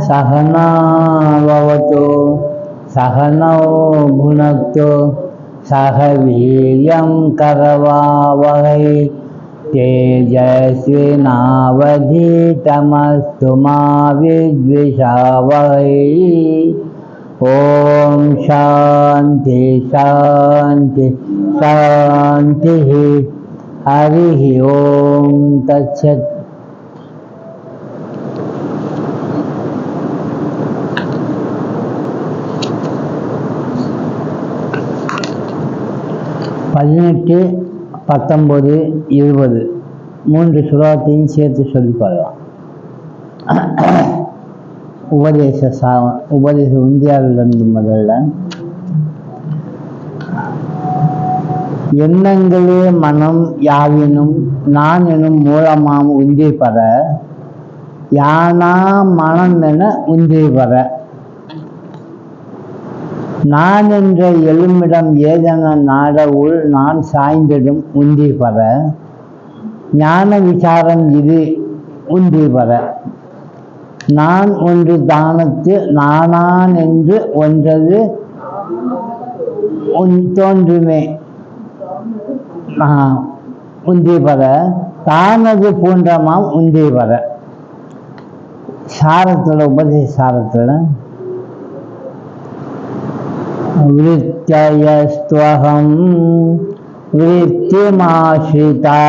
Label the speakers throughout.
Speaker 1: सहना भवतु सहनौ भुनक्तु सह वीर्यं करवावहै तेजस्विनावधीतमस्तु मा विद्विषावहै। ओम शांति शांति शांति। हरि ओम तत्सत्। பதினெட்டு 19 20 மூன்று சுலோகத்தையும் சேர்த்து சொல்லி பாடலாம். உபதேசம் இந்தியாவிலிருந்து முதல்ல எண்ணங்களே மனம் யாவினும் நான் எனும் மூலமாம் உந்தி பெற யானா மனம் என உந்தி பெற நான் என்ற எழுமிடம் ஏதென நாட உள் நான் சாய்ந்திடும் உந்தி பெற ஞான விசாரம் இது உந்தி பெற நான் ஒன்று தானத்து நானான் என்று ஒன்றது தோன்றுமே உந்தி பெற தானது போன்றமாம் உந்தி பெற. சாரத்தில் உபதேச சாரத்தில் விருத்தயஸ்த்வஹம் விருத்திமாஸ்ரிதா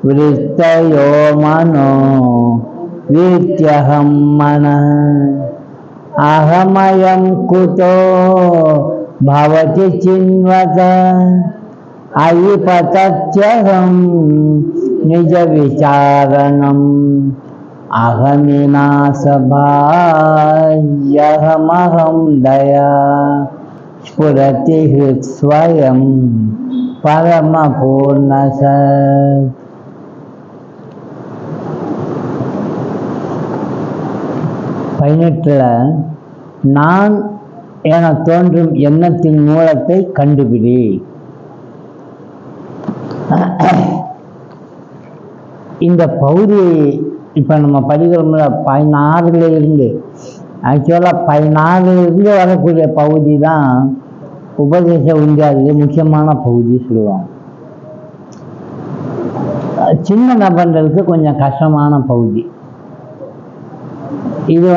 Speaker 1: விருத்தயோ மனோ விருத்யஹம் மனः அஹமயம் குதோ பவதி சின்வத அயிபதத்யஹம் நிஜ விசாரணம் அகமிநாசபாயஹமஹம் தயா ஸ்புரதி ஹிருத்ஸ்வயம் பரமபூர்ணசத். பதினெட்டுல நான் என தோன்றும் எண்ணத்தின் மூலத்தை கண்டுபிடி. இந்த பகுதி இப்போ நம்ம படிக்கிறோம்ல 16 இருந்து ஆக்சுவலாக 16 இருந்து வரக்கூடிய பகுதி தான் உபதேச உந்தியாதிலே முக்கியமான பகுதி சொல்லுவாங்க. சின்ன நபர்களுக்கு கொஞ்சம் கஷ்டமான பகுதி. இது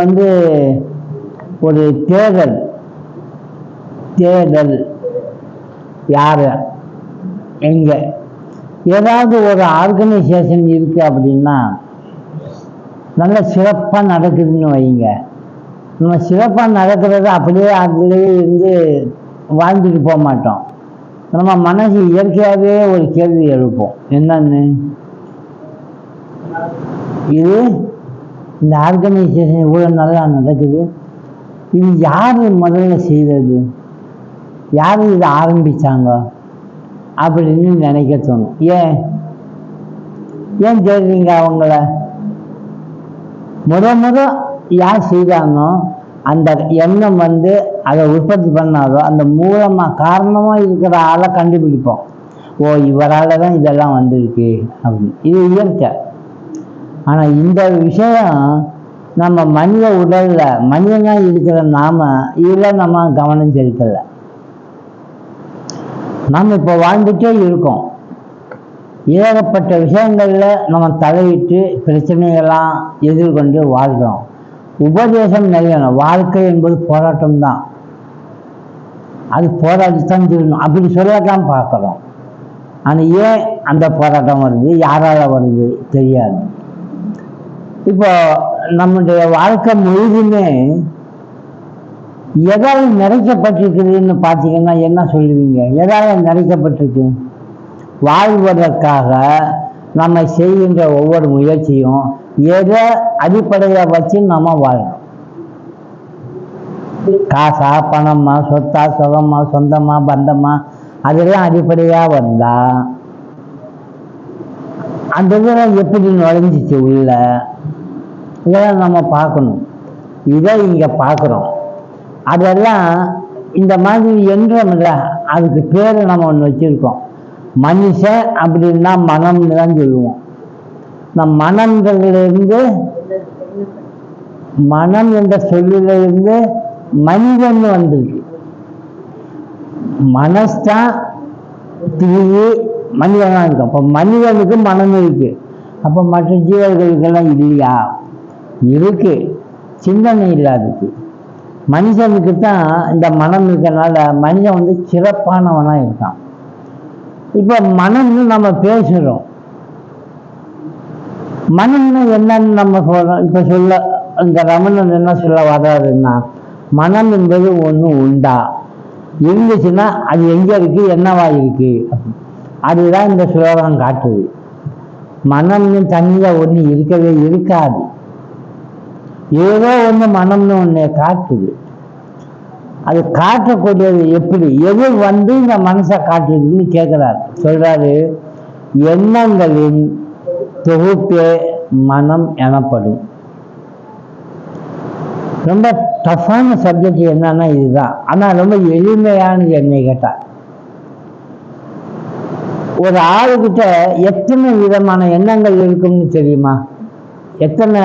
Speaker 1: ஒரு தேடல் யார் எங்கே ஏதாவது ஒரு ஆர்கனைசேஷன் இருக்குது அப்படின்னா நல்ல சிறப்பாக நடக்குதுன்னு வைங்க. நம்ம சிறப்பாக நடக்கிறது அப்படியே அதுலேயே இருந்து வாழ்ந்துட்டு போக மாட்டோம். நம்ம மனசு இயற்கையாகவே ஒரு கேள்வி எழுப்போம். என்னன்னு, இது இந்த ஆர்கனைசேஷன் இவ்வளோ நல்லா நடக்குது, இது யார் முதல்ல செய்தது, யார் இதை ஆரம்பித்தாங்க அப்படின்னு நினைக்க தோணும். ஏன் தெரியுங்க, அவங்கள முத யார் செய்தானோ அந்த எண்ணம் அதை உற்பத்தி பண்ணாதோ அந்த மூலமாக காரணமாக இருக்கிற ஆளை கண்டுபிடிப்போம். ஓ, இவரால் தான் இதெல்லாம் வந்திருக்கு அப்படின்னு. இது இயற்கை. ஆனால் இந்த விஷயம் நம்ம மனித உடலில் மனிதனாக இருக்கிற இதில் நம்ம கவனம் செலுத்தலை. நாம் இப்போ வாழ்ந்துட்டே இருக்கோம். ஏகப்பட்ட விஷயங்களில் நம்ம தலையிட்டு பிரச்சனைகள்லாம் எதிர்கொண்டு வாழ்கிறோம். உபதேசம் நிறையணும். வாழ்க்கை என்பது போராட்டம் தான். அது போராட்டத்தான் தீரணும் அப்படி சொல்லத்தான் பார்க்குறோம். ஆனால் ஏன் அந்த போராட்டம் வருது, யாரால் வருது தெரியாது. இப்போ நம்முடைய வாழ்க்கை முழுதுமே எதால் நிறைக்கப்பட்டிருக்குதுன்னு பார்த்தீங்கன்னா என்ன சொல்லுவீங்க? எதால் நிறைக்கப்பட்டிருக்கு? வாழ்வதற்காக நம்ம செய்கின்ற ஒவ்வொரு முயற்சியும் எதை அடிப்படையை வச்சு நம்ம வாழணும். காசா, பணமா, சொத்தா, சுகமா, சொந்தமா, பந்தமா, அதெல்லாம் அடிப்படையாக வந்தா அந்த இதெல்லாம் எப்படி நுழைஞ்சிச்சு உள்ள, இதெல்லாம் நம்ம பார்க்கணும். இதை இங்கே பார்க்குறோம். அதெல்லாம் இந்த மாதிரி என்றும் இல்லை. அதுக்கு பேர் நம்ம ஒன்று வச்சுருக்கோம். மனுஷன் அப்படின்னா மனம்னு தான் சொல்லுவோம். நம் மனங்களிலிருந்து மனம் என்ற சொல்லிலிருந்து மனிதன் வந்திருக்கு. மனஸ்தான் தீவி மனிதனாக இருக்கும். அப்போ மனிதனுக்கு மனம் இருக்கு. அப்போ மற்ற ஜீவர்களுக்கெல்லாம் இல்லையா? இருக்கு, சிந்தனை இல்லாததுக்கு. மனுஷனுக்கு தான் இந்த மனம் இருக்கிறனால மனிதன் வந்து சிறப்பானவனா இருக்கான். இப்போ மனம்னு நம்ம பேசுகிறோம். மனம்னு என்னன்னு நம்ம சொல்றோம். இப்போ சொல்ல இந்த ரமணன் என்ன சொல்ல வர்றாருன்னா, மனம் என்பது ஒன்று உண்டா, இருந்துச்சுன்னா அது எங்கே இருக்கு, என்னவா இருக்கு, அதுதான் இந்த சுலோகம் காட்டுது. மனம்னு தனியாக ஒன்று இருக்கவே இருக்காது. ஏதோ ஒன்று மனம்னு ஒன்று காட்டுது. அது காட்டக்கூடியது எப்படி, எது வந்து இந்த மனசை காட்டுதுன்னு கேட்குறாரு. சொல்றாரு, எண்ணங்களின் தொகுப்பே மனம் எனப்படும். ரொம்ப டஃப்பான சப்ஜெக்ட் என்னன்னா இதுதான். ஆனால் ரொம்ப எளிமையானது என்னை கேட்டார். ஒரு ஆளுகிட்ட எத்தனை விதமான எண்ணங்கள் இருக்கும்னு தெரியுமா? எத்தனை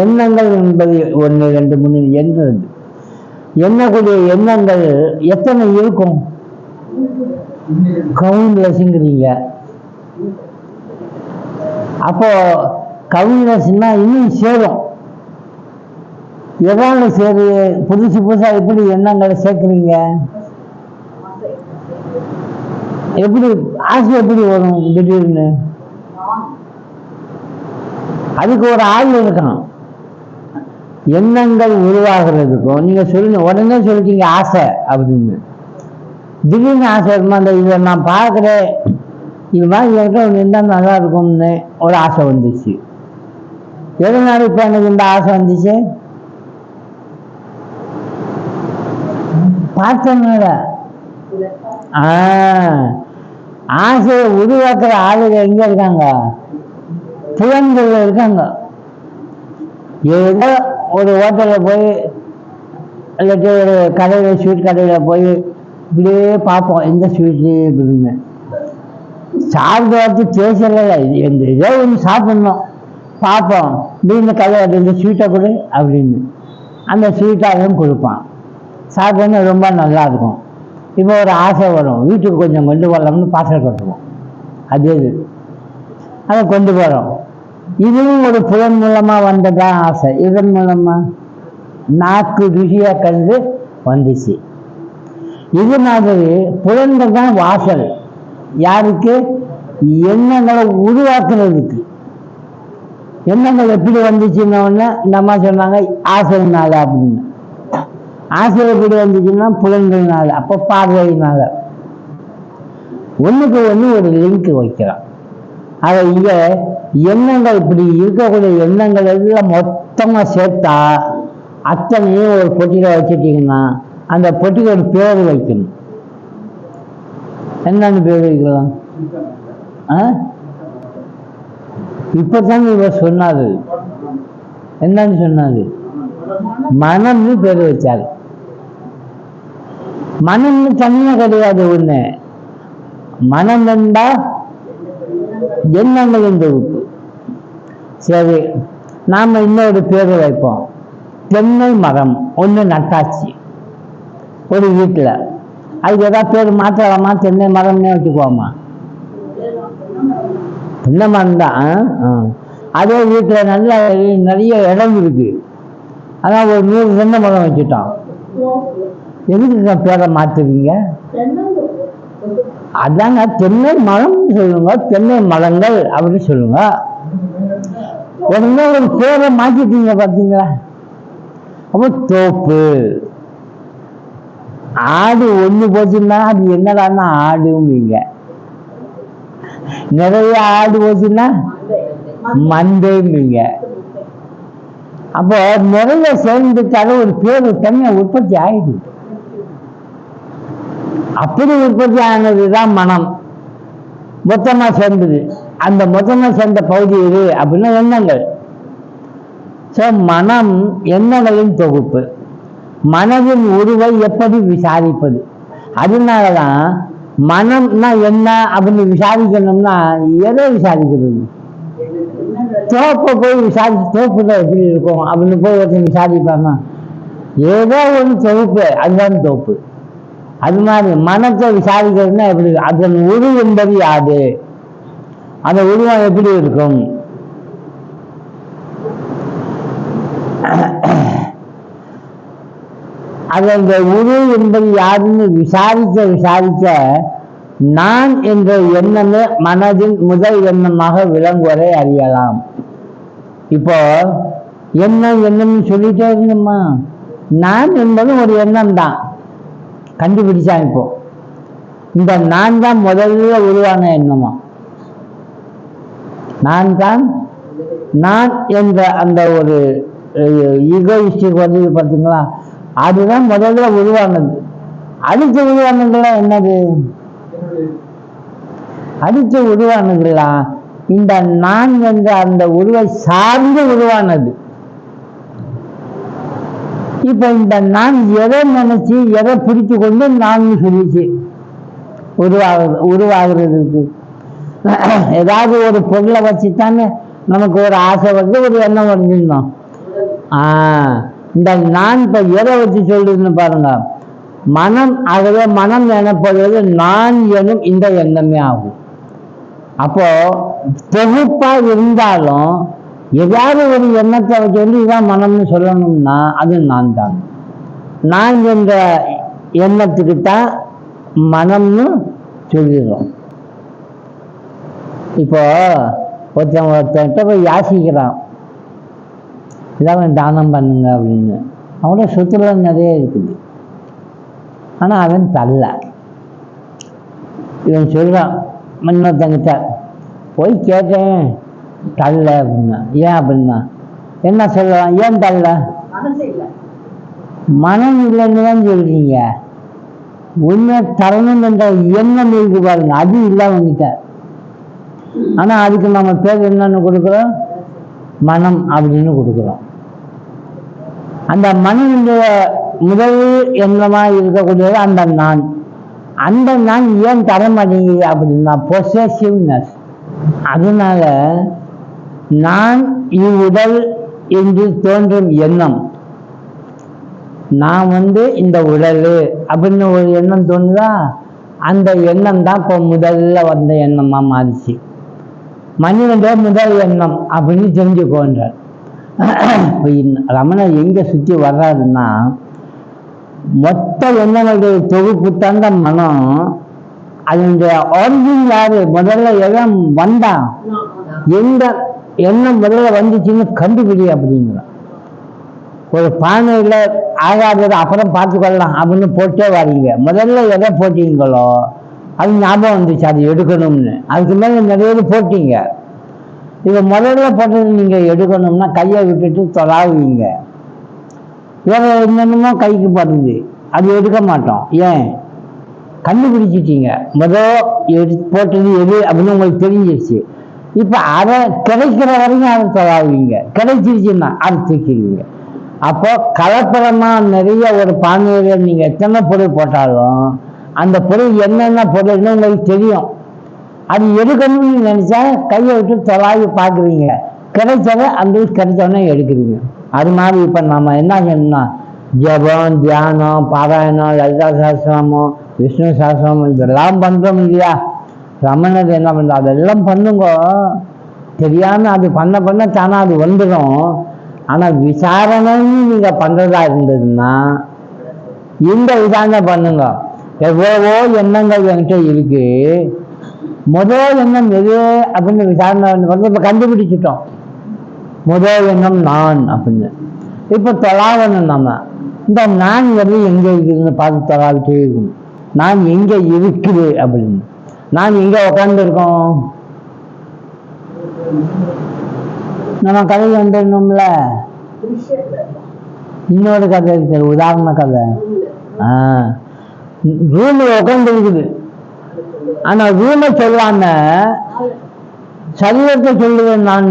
Speaker 1: எண்ணங்கள் என்பது 1 2 3 எண்ணுறது. எண்ணக்கூடிய எண்ணங்கள் எத்தனை இருக்கும்? கவுண்ட்லெஸ்ங்கிறீங்க. அப்போ கவுண்ட்லெஸ்னா இன்னும் சேரும். எதாவது சரி, புதுசு புதுசாக எப்படி எண்ணங்களை சேர்க்குறீங்க? எப்படி ஆசை எப்படி வரும் திடீர்னு? அதுக்கு ஒரு ஆள் இருக்கணும். எண்ணங்கள் உருவாகிறதுக்கும் நீங்க சொல்லுங்க, உடனே சொல்லிட்டீங்க ஆசை அப்படின்னு. திடீர்னு ஆசை இருக்குமா? அந்த இதை நான் பார்க்குறேன், இது மாதிரி என்கிட்ட ஒன்று இருந்தால் நல்லா இருக்கும்னு ஒரு ஆசை வந்துச்சு. எதனால இப்போ எனக்கு இந்த ஆசை வந்துச்சு? பார்த்தனால. ஆசையை உருவாக்குற ஆளுங்க எங்க இருக்காங்க? புலன்கள் இருக்காங்க. ஏதோ ஒரு ஹோட்டலில் போய் இல்லாட்டி ஒரு கடையில், ஸ்வீட் கடையில் போய் இப்படியே பார்ப்போம், எந்த ஸ்வீட்டு அப்படின்னு. சாப்பிட்டு வச்சு பேசல, இந்த ஏதோ ஒன்று சாப்பிட்ணும், பார்ப்போம். இப்படின்னு கதை இந்த ஸ்வீட்டை கொடு அப்படின்னு அந்த ஸ்வீட்டாகவும் கொடுப்பான். சாப்பிட்டோன்னு ரொம்ப நல்லா இருக்கும். இப்போ ஒரு ஆசை வரும், வீட்டுக்கு கொஞ்சம் கொண்டு போகலாம்னு பார்சல் கட்டுவோம். அது அதை கொண்டு போகிறோம். இதுவும் ஒரு புலன் மூலமாக வந்ததான் ஆசை. இதன் மூலமா நாக்கு ருசியாக கண்டு வந்துச்சு. இது மாதிரி புலன்கள் தான் வாசல். யாருக்கு? எண்ணங்களை உருவாக்குறதுக்கு. எண்ணங்கள் எப்படி வந்துச்சுன்னு இந்த அம்மா சொன்னாங்க, ஆசைனால அப்படின்னு. ஆசை எப்படி வந்துச்சுன்னா புலன்கள்னால, அப்போ பார்வையினால. ஒன்றுக்கு ஒன்று ஒரு லிங்க் வைக்கிறான். அதை இங்கே எண்ணங்கள், இப்படி இருக்கக்கூடிய எண்ணங்கள் எல்லாம் மொத்தமாக சேர்த்தா அத்தனையும் ஒரு பொட்டியில் வச்சுட்டீங்கன்னா அந்த பொட்டிக்கு ஒரு பேர் வைக்கணும். என்னன்னு பேர் வைக்கலாம்? இப்போதாங்க இவர் சொன்னாரு. என்னன்னு சொன்னாரு? மனம்னு பேர் வச்சாரு. மனம்னு தனியாக கிடையாது. ஒண்ணு மனம் என்றா எண்ணங்களின் தொகுப்பு. சரி, நாம இன்னொரு பேரை வைப்போம். தென்னை மரம் ஒன்று நட்டாச்சு ஒரு வீட்டில். அதுக்கு ஏதாவது பேர் மாற்றலாமா? தென்னை மரம்னே வச்சுக்குவோமா? தென்னை மரம் தான். அதே வீட்டில் நல்லா நிறைய இடம் இருக்கு, அதான் ஒரு 100 தென்னை மரம் வச்சுட்டோம். எதுக்கு பேரை மாற்றுவீங்க? அதாங்க தென்னை மரம் சொல்லுங்க, தென்னை மரங்கள் அப்படின்னு சொல்லுங்க. உடனே ஒரு பேரை மாற்றிட்டீங்க பார்த்தீங்களா? அப்போ தோப்பு. ஆடு ஒண்ணு போச்சுன்னா அது என்னடான்னா ஆடுவீங்க. நிறைய ஆடு போச்சுன்னா மந்தைங்க. அப்போ நிறைய சேர்ந்துட்டாலும் ஒரு பேர் தனியாக உற்பத்தி ஆயிடுது. அப்படி உற்பத்தி ஆனதுதான் மனம். மொத்தமா சேர்ந்தது. அந்த மொத்தமா சேர்ந்த பகுதி எது அப்படின்னா எண்ணங்கள். ஸோ மனம் எண்ணங்களின் தொகுப்பு. மனதின் உருவை எப்படி விசாரிப்பது? அதனாலதான் மனம்னா என்ன அப்படின்னு விசாரிக்கணும்னா எதை விசாரிக்கிறது? தோப்பை போய் விசாரிச்சு தோப்புல எப்படி இருக்கும் அப்படின்னு போய் ஒருத்தர் விசாரிப்பாங்க. ஏதோ ஒரு தொகுப்பு, அதுதான் தோப்பு. அது மாதிரி மனத்தை விசாரிக்கிறதுனா எப்படி, அதன் உரு என்பது யாது, அந்த உருவம் எப்படி இருக்கும், அது அந்த உரு என்பது யாருன்னு விசாரிக்க நான் என்ற எண்ணமே மனதின் முதல் எண்ணமாக விளங்குவதை அறியலாம். இப்போ எண்ணம்னு சொல்லிட்டே இருந்தோமா, நான் என்பது ஒரு எண்ணம் தான் கண்டுபிடிச்சான். இப்போ இந்த நான் தான் முதல்ல உருவான எண்ணமா, நான் என்ற அந்த ஒரு ஈகோயிஸ்டிக் வந்து பார்த்தீங்களா, அதுதான் முதல்ல உருவானது. அடுத்த உருவானதுலாம் என்னது, அடுத்த உருவானதுலாம் இந்த நான் என்ற அந்த உருவை சார்ந்து உருவானது. இப்ப இந்த நான் எதை நினைச்சு எதை பிடித்து கொண்டு நான் சொல்லிச்சு உருவாகிறதுக்கு ஏதாவது ஒரு பொருளை வச்சுத்தானே நமக்கு ஒரு ஆசை வந்து ஒரு எண்ணம் வந்துருந்தோம். இந்த நான் இப்ப எதை வச்சு சொல்றதுன்னு பாருங்க, மனம். ஆகவே மனம் எனப்படுவது நான் எனும் இந்த எண்ணமே ஆகும். அப்போ தொகுப்பா இருந்தாலும் ஏதாவது ஒரு எண்ணத்தை வச்சு வந்து இதான் மனம்னு சொல்லணும்னா அது நான் தான். நான் என்ற எண்ணத்துக்கு தான் மனம்னு சொல்லிடுறோம். இப்போ ஒருத்தன்கிட்ட போய் யாசிக்கிறான், இதான் தானம் பண்ணுங்க அப்படின்னு. அவனோட சொத்துல நிறைய இருக்குது, ஆனா அவன் தள்ள. இவன் சொல்றான் இன்னொருத்தங்கிட்ட போய் கேட்டேன் தள்ள அப்படின்னா. ஏன் அப்படின்னா என்ன சொல்லலாம், ஏன் தள்ள, மனம் இல்லைன்னு தான் சொல்றீங்க. உண்மை தரணும் என்ற எண்ணம் இருக்கு பாருங்க, அது இல்லை அவங்கிட்ட. ஆனா அதுக்கு நம்ம பேர் என்னன்னு கொடுக்குறோம், மனம் அப்படின்னு கொடுக்குறோம். அந்த மனம் முதல் எண்ணமா இருக்கக்கூடியது அந்த நான். அந்த நான் ஏன் தர மாட்டேங்குது அப்படின்னா பொசசிவ்னஸ். அதனால நான் இவ்வுடல் என்று தோன்றும் எண்ணம், நான் வந்து இந்த உடல் அப்படின்னு ஒரு எண்ணம் தோணுதா, அந்த எண்ணம் தான் இப்போ முதல்ல வந்த எண்ணமா மாறிச்சு. மனிதனுடைய முதல் எண்ணம் அப்படின்னு தெரிஞ்சுக்கோன்றார். ரமணர் எங்க சுற்றி வர்றாருன்னா, மொத்த எண்ணங்களுடைய தொகுப்பு தந்த மனம். அதனுடைய ஆரிஜின் யாரு, முதல்ல எல்லாம் வந்தான், எந்த எண்ணம் முதல்ல வந்துச்சுன்னு கண்டுபிடி அப்படிங்கிற. ஒரு பானையில ஆகாதது அப்புறம் பார்த்துக்கொள்ளலாம் அப்படின்னு போட்டே வரீங்க, முதல்ல எதை போட்டீங்களோ அது ஞாபகம் வந்துச்சு அது எடுக்கணும்னு. அதுக்கு மேல நிறைய போட்டீங்க. இது முதல்ல போட்டது நீங்க எடுக்கணும்னா கையை விட்டுட்டு தொலாவுவீங்க. வேற என்னென்னமோ கைக்கு படுது, அது எடுக்க மாட்டோம். ஏன், கண்டுபிடிச்சிட்டீங்க முதல் போட்டது எது அப்படின்னு உங்களுக்கு தெரிஞ்சிருச்சு. இப்ப அதை கிடைக்கிற வரைக்கும் அதை தொலாவுவீங்க, கிடைச்சிருச்சுன்னா அதை தூக்கிடுவீங்க. அப்போ கலப்படமா நிறைய ஒரு பானையில நீங்க எத்தனை பொருள் போட்டாலும் அந்த பொருள் என்னென்ன பொருள்னு உங்களுக்கு தெரியும். அது எடுக்கணும்னு நினைச்சா கையை விட்டு தொலாவி பார்க்குறீங்க, கிடைச்சதை அந்த கிடைச்சோடனே எடுக்கிறீங்க. அது மாதிரி இப்ப நம்ம என்ன செய்யணும்னா, ஜபம், தியானம், பாராயணம், லலிதா சாஸ்திரமோ, விஷ்ணு சாஸ்திரமோ இதெல்லாம் பண்றோம் இல்லையா. ரமணர் என்ன பண்ற, அதெல்லாம் பண்ணுங்க. தெரியாம அது பண்ண தானே அது வந்துடும். ஆனா விசாரணைன்னு நீங்க பண்றதா இருந்ததுன்னா இந்த விசாரணை பண்ணுங்க. எவ்வளவோ எண்ணங்கள் என்கிட்ட இருக்கு, முதல் எண்ணம் எது அப்படின்னு விசாரணை இப்ப கண்டுபிடிச்சிட்டோம். முதல் எண்ணம் நான் அப்படின்னு. இப்ப தொலாவணும், நம்ம இந்த நான் வந்து எங்க இருக்குதுன்னு பார்த்து தொலாவிட்டே இருக்கணும். நான் எங்க இருக்குது அப்படின்னு. நான் எங்க உட்கார்ந்து இருக்கோம், நம்ம கதை வந்துடணும்ல. இன்னொரு கதை இருக்கு, உதாரண கதை. ரூம்ல உட்கார்ந்து இருக்குது, ஆனா ரூமை சொல்லாம சரீரத்தை சொல்லுவேன் நான்.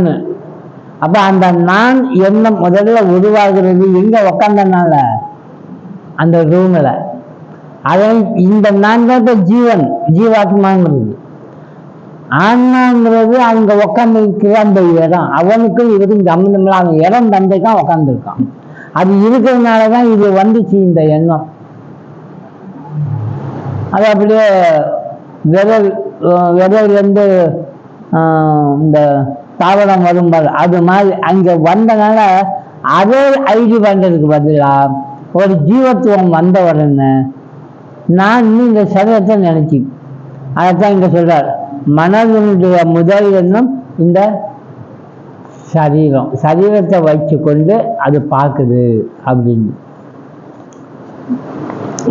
Speaker 1: அப்ப அந்த நான் எண்ணம் முதல்ல உருவாகிறது எங்க உக்காந்தனால, அந்த ரூம்ல. அதை இந்த நான் தான் ஜீவன், ஜீவாத்மாங்கிறது. ஆன்மாங்கிறது அங்க உட்காந்து இருக்கிற அந்த இடம், அவனுக்கும் இதுக்கும் சம்மந்தம் இல்லை. அவன் இடம் தந்தைக்கான் உட்காந்துருக்கான். அது இருக்கிறதுனாலதான் இது வந்துச்சு இந்த எண்ணம். அது அப்படியே விதையிலேருந்து இந்த தாவரம் வரும்போது அது மாதிரி அங்கே வந்தனால அதே ஐடி பண்ணுறதுக்கு பதிலாக ஒரு ஜீவத்துவம் வந்த உடனே நான் இன்னும் இந்த சரீரத்தை நினைச்சி, அதைத்தான் இங்கே சொல்றார், மனதினுடைய முதல் எண்ணம் இந்த சரீரத்தை வச்சு கொண்டு அது பார்க்குது அப்படின்னு.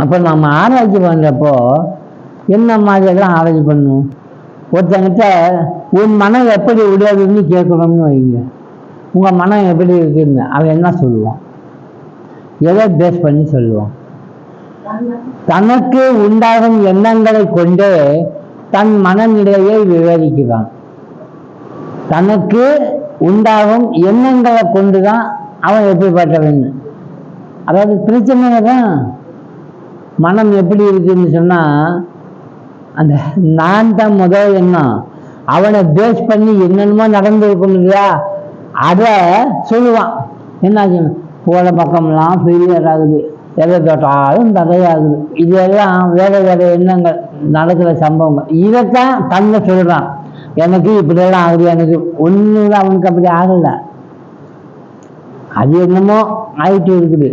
Speaker 1: அப்போ நம்ம ஆராய்ச்சி பண்ணுறப்போ என்ன மாதிரியெல்லாம் ஆராய்ச்சி பண்ணணும்? ஒருத்தங்கிட்ட உன் மனம் எப்படி உடையதுன்னு கேட்கணும்னு வைங்க. உங்கள் மனம் எப்படி இருக்குன்னு அவன் என்ன சொல்லுவான்? எதை பேஸ் பண்ணி சொல்லுவான்? தனக்கு உண்டாகும் எண்ணங்களை கொண்டே தன் மனநிலையை விவரிக்கிறான். தனக்கு உண்டாகும் எண்ணங்களை கொண்டுதான் அவன் எப்படிப்பட்டவன். அதாவது பிரச்சனை தான். மனம் எப்படி இருக்குன்னு சொன்னா அந்த நான் தான் முதல் எண்ணம், அவனை பேஸ் பண்ணி என்னென்னமோ நடந்திருக்கும் இல்லையா, அதை சொல்லுவான். என்னாச்சு, போல பக்கம்லாம் ஃபெயிலியர் ஆகுது, எதை தொட்டாலும் தடையாகுது, இதெல்லாம் வேற வேற எண்ணங்கள் நடக்கிற சம்பவங்கள். இதைத்தான் தன்னை சொல்றான். எனக்கு இப்படியெல்லாம் ஆகுது, எனக்கு ஒண்ணு அவனுக்கு அப்படி ஆகல, அது என்னமோ ஆயிட்டு இருக்குது.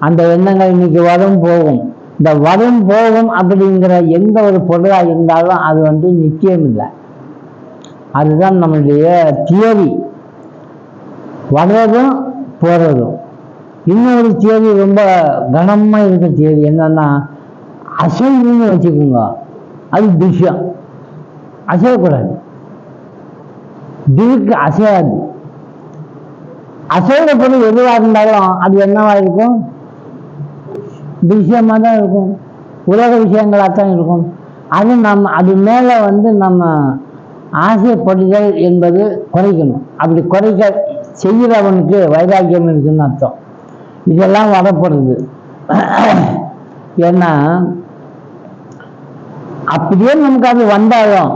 Speaker 1: அந்த எண்ணங்கள் இன்னைக்கு வரும் போகும். இந்த வரும் போகும் அப்படிங்கிற எந்த ஒரு பொருளாக இருந்தாலும் அது நிச்சயம் இல்லை. அதுதான் நம்மளுடைய தியரி. வர்றதும் போறதும். இன்னொரு தியரி ரொம்ப கனமா இருக்கிற தியரி என்னன்னா, அசைவுன்னு வச்சுக்கோங்க, அது துஷ்யம், அசையக்கூடாது. திருக்கு அசையாது. அசைவ பொருள் எதுவாக இருந்தாலும் அது என்னவா இருக்கும்? விஷயமா தான் இருக்கும், உலக விஷயங்களாகத்தான் இருக்கும். அது மேல நம்ம ஆசைப்படுதல் என்பது குறைக்கணும். அப்படி குறைக்க செய்கிறவனுக்கு வைராக்கியம் இருக்குன்னு அர்த்தம். இதெல்லாம் வரப்படுறது. ஏன்னா அப்படியே நமக்கு அது வந்தாலும்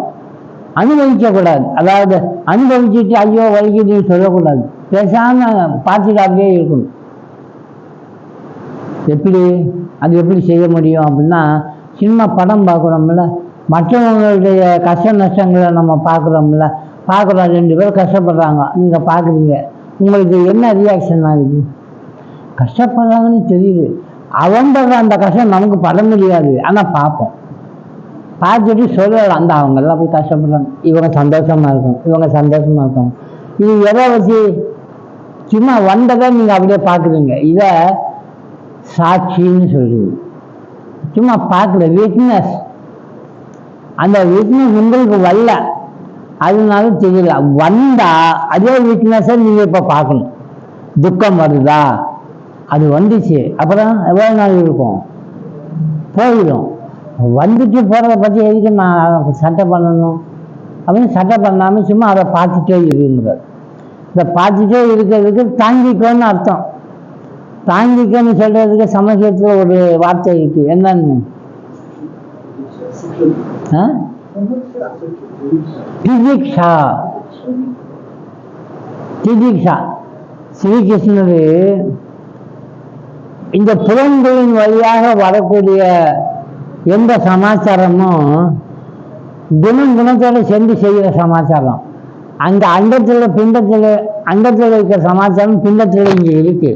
Speaker 1: அனுபவிக்க கூடாது. அதாவது அனுபவிச்சுட்டு ஐயோ வலிக்குதுன்னு சொல்லக்கூடாது. பேசாம பார்த்துட்டு அப்படியே இருக்கணும். அது எப்படி செய்ய முடியும் அப்படின்னா, சினிமா படம் பார்க்குறோம்ல, மற்றவங்களுடைய கஷ்ட நஷ்டங்களை நம்ம பார்க்குறோம்ல, பார்க்குறோம், 2 பேர் கஷ்டப்படுறாங்க, நீங்கள் பார்க்குறீங்க, உங்களுக்கு என்ன ரியாக்ஷன் ஆகுது? கஷ்டப்படுறாங்கன்னு தெரியுது, அவன் படுற அந்த கஷ்டம் நமக்கு பட முடியாது, ஆனால் பார்ப்போம். பார்த்துட்டு சொல்லலாம், அந்த அவங்கெல்லாம் போய் கஷ்டப்படுறாங்க, இவங்க சந்தோஷமா இருக்கும், இவங்க சந்தோஷமா இருக்கும். இது எதை வச்சு? சும்மா வந்ததை நீங்கள் அப்படியே பார்க்குறீங்க. இதை சாட்சின்னு சொல்லுது. சும்மா பார்க்கல, விட்னஸ். அந்த விட்னஸ் உங்களுக்கு வரல, அதனால தெரியல. வந்தா அதே விட்னஸை நீங்க இப்ப பார்க்கணும். துக்கம் வருதா, அது வந்துச்சு, அப்புறம் எவ்வளவு நாள் இருக்கும்? போயிடும். வந்துட்டு போறதை பத்தி எதுக்கு நான் சட்டை பண்ணணும் அப்படின்னு சட்டை பண்ணாம சும்மா அதை பார்த்துட்டே இருக்குங்க. இதை பார்த்துட்டே இருக்கிறதுக்கு தாங்கிக்கோன்னு அர்த்தம். தாங்கிக்கன்னு சொல்றதுக்கு சமஸ்கிருதத்துல ஒரு வார்த்தை இருக்கு, என்னன்னு? திதிக்ஷா. திதிக்ஷா. ஸ்ரீகிருஷ்ணர் இந்த புலன்களின் வழியாக வரக்கூடிய எந்த சமாச்சாரமும் குணத்தோட சேர்ந்து செய்கிற சமாச்சாரம். அந்த அண்டத்தில் இருக்கிற சமாச்சாரம் பிண்டத்தில் இங்க இருக்கு.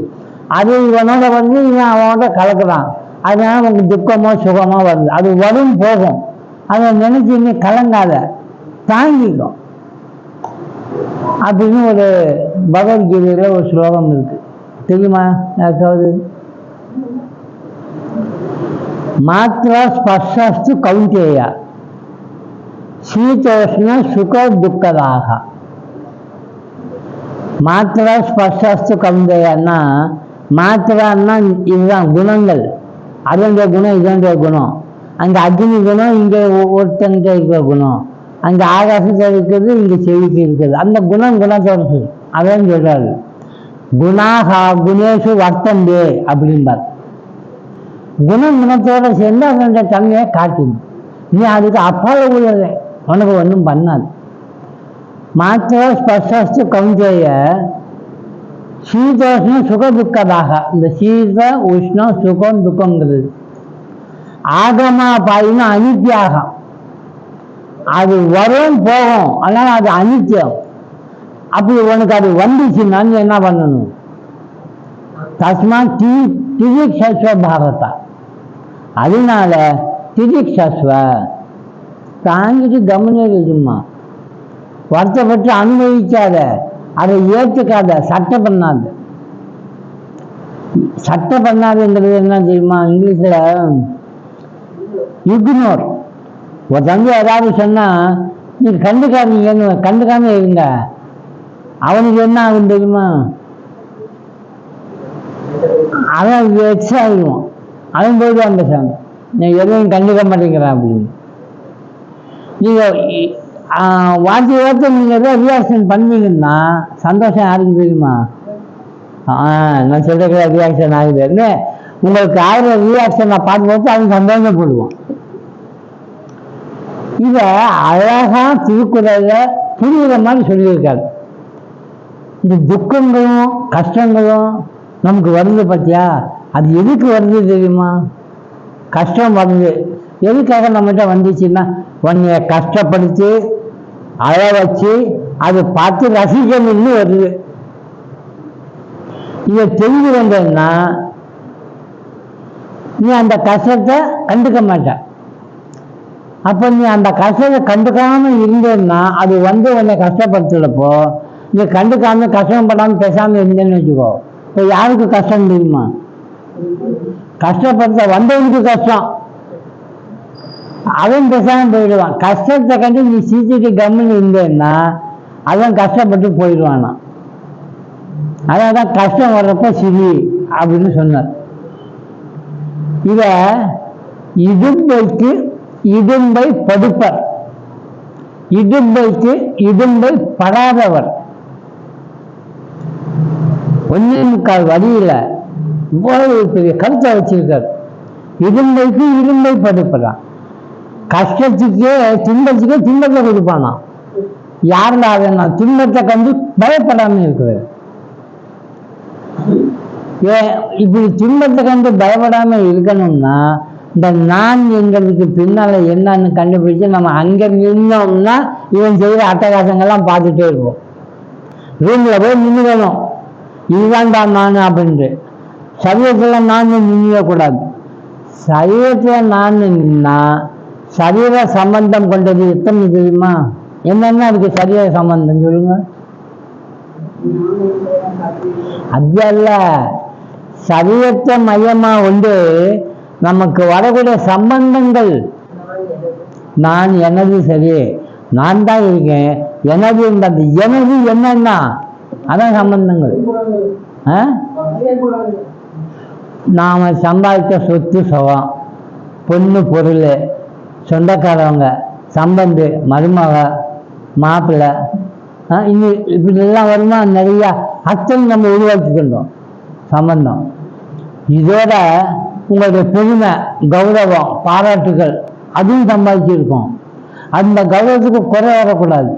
Speaker 1: அது இவனோட இவன் அவனோட கலக்குறான். அதனால உனக்கு துக்கமோ சுகமோ வருது. அது வரும் போகும். அதை நினைச்சு நீ கலங்காத, தாங்கிக்கும் அப்படின்னு ஒரு பகவத்கீதையில ஒரு ஸ்லோகம் இருக்கு, தெரியுமா யாருக்காவது? மாத்ரா ஸ்பர்ஷஸ்து கௌந்தேயா சீதோஷ்ண சுக துக்கதாக. மாத்ரா ஸ்பர்ஷஸ்து கௌந்தேயான்னா, மாத்திரான்னா இதுதான் குணங்கள். அதனுடைய குணம் இதனுடைய குணம். அங்கே அக்னி குணம், இங்கே ஒருத்தன்கிட்ட இருக்கிற குணம். அங்கே ஆகாசத்தில் இருக்கிறது, இங்கே செவிக்கு இருக்கிறது. அந்த குணத்தோடு அதான் சொல்றாரு. குணாகா குணேஷு வர்த்தந்தே அப்படின்பார். குணத்தோட சேர்ந்து அதனுடைய தன்மையை காட்டுது. நீ அதுக்கு அப்பால உள்ளது, உனக்கு ஒன்றும் பண்ணாது. ಮಾತ್ರ ಸ್ಪರ್ಶಸ್ತು ಕೌಂತೆಯ சீதோஷ்ண சுக துக்கதாக. இந்த சீத உஷ்ணம் சுகம் துக்கங்கிறது ஆகமா பாயின்னு அனித்தியாகம். அது வரும் போகும், அதனால அது அனித்தியம். அப்படி உனக்கு அது வந்துச்சுன்னா நீ என்ன பண்ணணும்? தஸ்மா திதிக்ஷஸ்வ பாரதா. அதனால திதிக்ஷஸ்வ தாங்கிட்டு கவனிச்சுமா, வருத்தப்பட்டு அனுபவிக்காத, அதை ஏற்றுக்காத, சட்டம் பண்ணாது. சட்டம் பண்ணாதுங்கிறது என்ன தெரியுமா? இங்கிலீஷ்ல இக்னோர். ஒரு தம்பி ஏதாவது சொன்னா நீ கண்டுக்காதீங்கன்னு கண்டுக்காம இருங்க, அவனுக்கு என்ன ஆகும் தெரியுமா? அவன் எக்ஸ் ஆகிடுவான். அவன் போயிடுவான் பேசாம, நீ எதையும் கண்டுக்க மாட்டேங்கிறான் அப்படின்னு. நீங்க வார்த்தை வார்த்தை நீங்க எதாவது ரியாக்ஷன் பண்ணீங்கன்னா சந்தோஷம் யாருக்கு தெரியுமா? நான் சொல்ற ரியாக்ஷன் ஆகுதுன்னு உங்களுக்கு ஆகிற ரியாக்ஷன் நான் பார்க்கும்போது அவன் சந்தோஷப்படுவான். இத அழகா திருக்குறள புரியுற மாதிரி சொல்லியிருக்காரு. இந்த துக்கங்களும் கஷ்டங்களும் நமக்கு வருது பார்த்தியா, அது எதுக்கு வருது தெரியுமா? கஷ்டம் வருது எதுக்காக நம்மகிட்ட வந்துச்சுன்னா, உன்னைய கஷ்டப்படுத்தி அழ வச்சு அதை பார்த்து ரசிக்கணும்னு வருது. இதை தெரிஞ்சு வந்ததுன்னா நீ அந்த கஷ்டத்தை கண்டுக்க மாட்ட. அப்போ நீ அந்த கஷ்டத்தை கண்டுக்காம இருந்தேன்னா அது வந்து உன்னை கஷ்டப்படுத்துறப்போ நீ கண்டுக்காம கஷ்டப்படாம பேசாம இருந்தேன்னு வச்சுக்கோ, இப்போ யாருக்கு கஷ்டம் தெரியுமா? கஷ்டப்படுத்த வந்தவனுக்கு கஷ்டம், அவன் பேசாம போயிடுவான். கஷ்டத்தை கண்டு நீ சீச்சிட்டு கம்முன்னு இருந்தேன்னா அவன் கஷ்டப்பட்டு போயிடுவானா. அதான் கஷ்டம் வர்றப்ப சிரி அப்படின்னு சொன்னார். இத இடும்பைக்கு இடும்பை படுப்பர், இடும்பைக்கு இடும்பை படாதவர். ஒன்னே முக்கால் வழியில இவ்வளவு பெரிய கருத்தை வச்சிருக்கார். இடும்பைக்கு இடும்பை படுப்பதான். கஷ்டத்துக்கே துன்பத்துக்கே துன்பத்தை கொடுப்பானா. யாருல அதை துன்பத்தை கண்டு பயப்படாம இருக்கிறது. இப்படி துன்பத்தை கண்டு பயப்படாம இருக்கணும்னா இந்த நான் எங்களுக்கு பின்னால என்னன்னு கண்டுபிடிச்சு நம்ம அங்க நின்னோம்னா இவன் செய்யற அட்டகாசங்கள்லாம் பார்த்துட்டே இருப்போம். ரூம்ல போய் நின்றுக்கணும், இதுதான்டா நான் அப்படின்ட்டு. சரீரத்துல நான் நின்றுக்கூடாது. சரீரத்துல நான் நின்னா சரீர சம்பந்தம் கொண்டது எத்தனை தெரியுமா? என்னென்ன அதுக்கு சரீர சம்பந்தம் சொல்லுங்க. அதல்ல, சரீரத்தை மையமா உண்டு நமக்கு வரக்கூடிய சம்பந்தங்கள். நான் எனது சரி, நான் தான் இருக்கேன், எனது என்பது எனது என்னன்னா அதான் சம்பந்தங்கள். நாம சம்பாதித்த சொத்து சுகம், பொண்ணு பொருள், சொந்தக்காரவங்க, சம்பந்து, மருமக, மாப்பிள்ளை, இன்னும் இப்படி எல்லாம் வருமா நிறைய அத்தனை நம்ம உருவாக்கிக்கின்றோம் சம்பந்தம். இதோட உங்களுடைய பெருமை, கௌரவம், பாராட்டுகள் அதுவும் சம்பாதிச்சிருக்கோம். அந்த கௌரவத்துக்கு குறை வரக்கூடாது.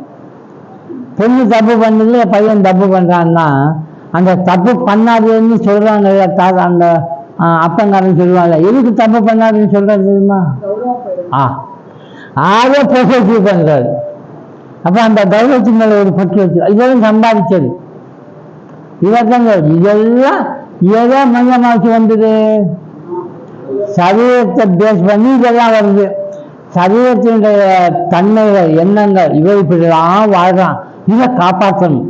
Speaker 1: பொண்ணு தப்பு பண்ணதுல பையன் தப்பு பண்றான்னா அந்த தப்பு பண்ணாதுன்னு சொல்றாங்க. அந்த அப்பங்காரன் சொல்லுவாங்க, எதுக்கு தப்பு பண்ணாதுன்னு சொல்றாரு தெரியுமா? ஆக பொசசிவ் பண்றாரு. அப்ப அந்த கௌரவத்தின் மேல ஒரு பற்று வச்சு இதெல்லாம் சம்பாதிச்சது. இவங்க இதெல்லாம் ஏதோ மையமாச்சு வந்தது. சரீரத்தை பேஸ் பண்ணி இதெல்லாம் வருது. சரீரத்தினுடைய தன்மைகள், எண்ணங்கள், இவை இப்படிலாம் வாழ்றான், இதை காப்பாற்றணும்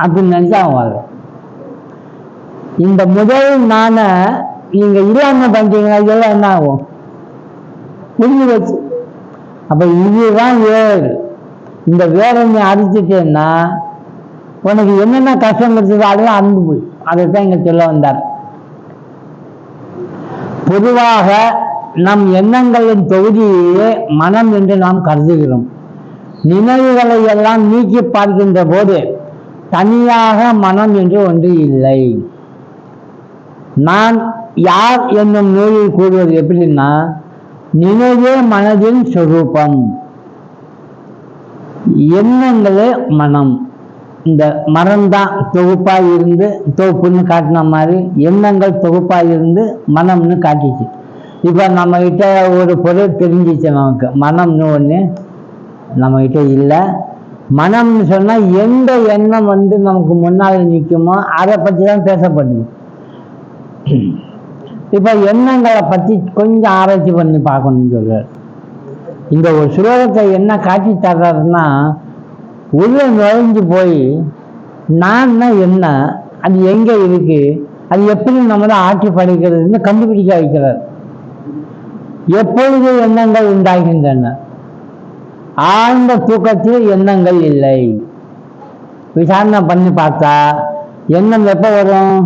Speaker 1: அப்படின்னு நினைச்சு அவன் வாழ்றான். இந்த முதல் நான நீங்க இல்லாம பண்றீங்கன்னா இதெல்லாம் என்ன ஆகும்? புரிஞ்சு வச்சு. அப்ப இதுதான் வேறு. இந்த வேலை நீ அடிச்சுட்டேன்னா உனக்கு என்னென்ன கஷ்டம் கிடைச்சதோ அதெல்லாம் அன்பு போய். அதைத்தான் இங்க சொல்ல வந்தார். பொதுவாக நம் எண்ணங்களின் தொகுதியே மனம் என்று நாம் கருதுகிறோம். நினைவுகளை எல்லாம் நீக்கி பார்க்கின்ற போது தனியாக மனம் என்று ஒன்று இல்லை. நான் யார் என்னும் நூலில் கூறுவது எப்படின்னா, நினைவே மனதின் சொரூபம். எண்ணங்களே மனம். இந்த மரம் தான் தொகுப்பாக இருந்து தொகுப்புன்னு காட்டின மாதிரி எண்ணங்கள் தொகுப்பாக இருந்து மனம்னு காட்டிச்சு. இப்போ நம்மக்கிட்ட ஒரு பொருள் தெரிஞ்சிச்சு, நமக்கு மனம்னு ஒன்று நம்மக்கிட்ட இல்லை. மனம்னு சொன்னால் எந்த எண்ணம் நமக்கு முன்னால் நிற்குமோ அதை பற்றி தான் பேசப்படுது. இப்போ எண்ணங்களை பற்றி கொஞ்சம் ஆராய்ச்சி பண்ணி பார்க்கணும்னு சொல்கிறார். இந்த ஒரு சுலோகத்தை என்ன காட்சி தர்றாருன்னா, உள்ள நுழைஞ்சு போய் நான்னா என்ன, அது எங்கே இருக்கு, அது எப்படி நம்மளை ஆட்சி படைக்கிறதுன்னு கண்டுபிடிக்க வைக்கிறார். எப்பொழுது எண்ணங்கள் உண்டாகின்றன? ஆழ்ந்த தூக்கத்தில் எண்ணங்கள் இல்லை. விசாரணை பண்ணி பார்த்தா எண்ணம் எப்போ வரும்?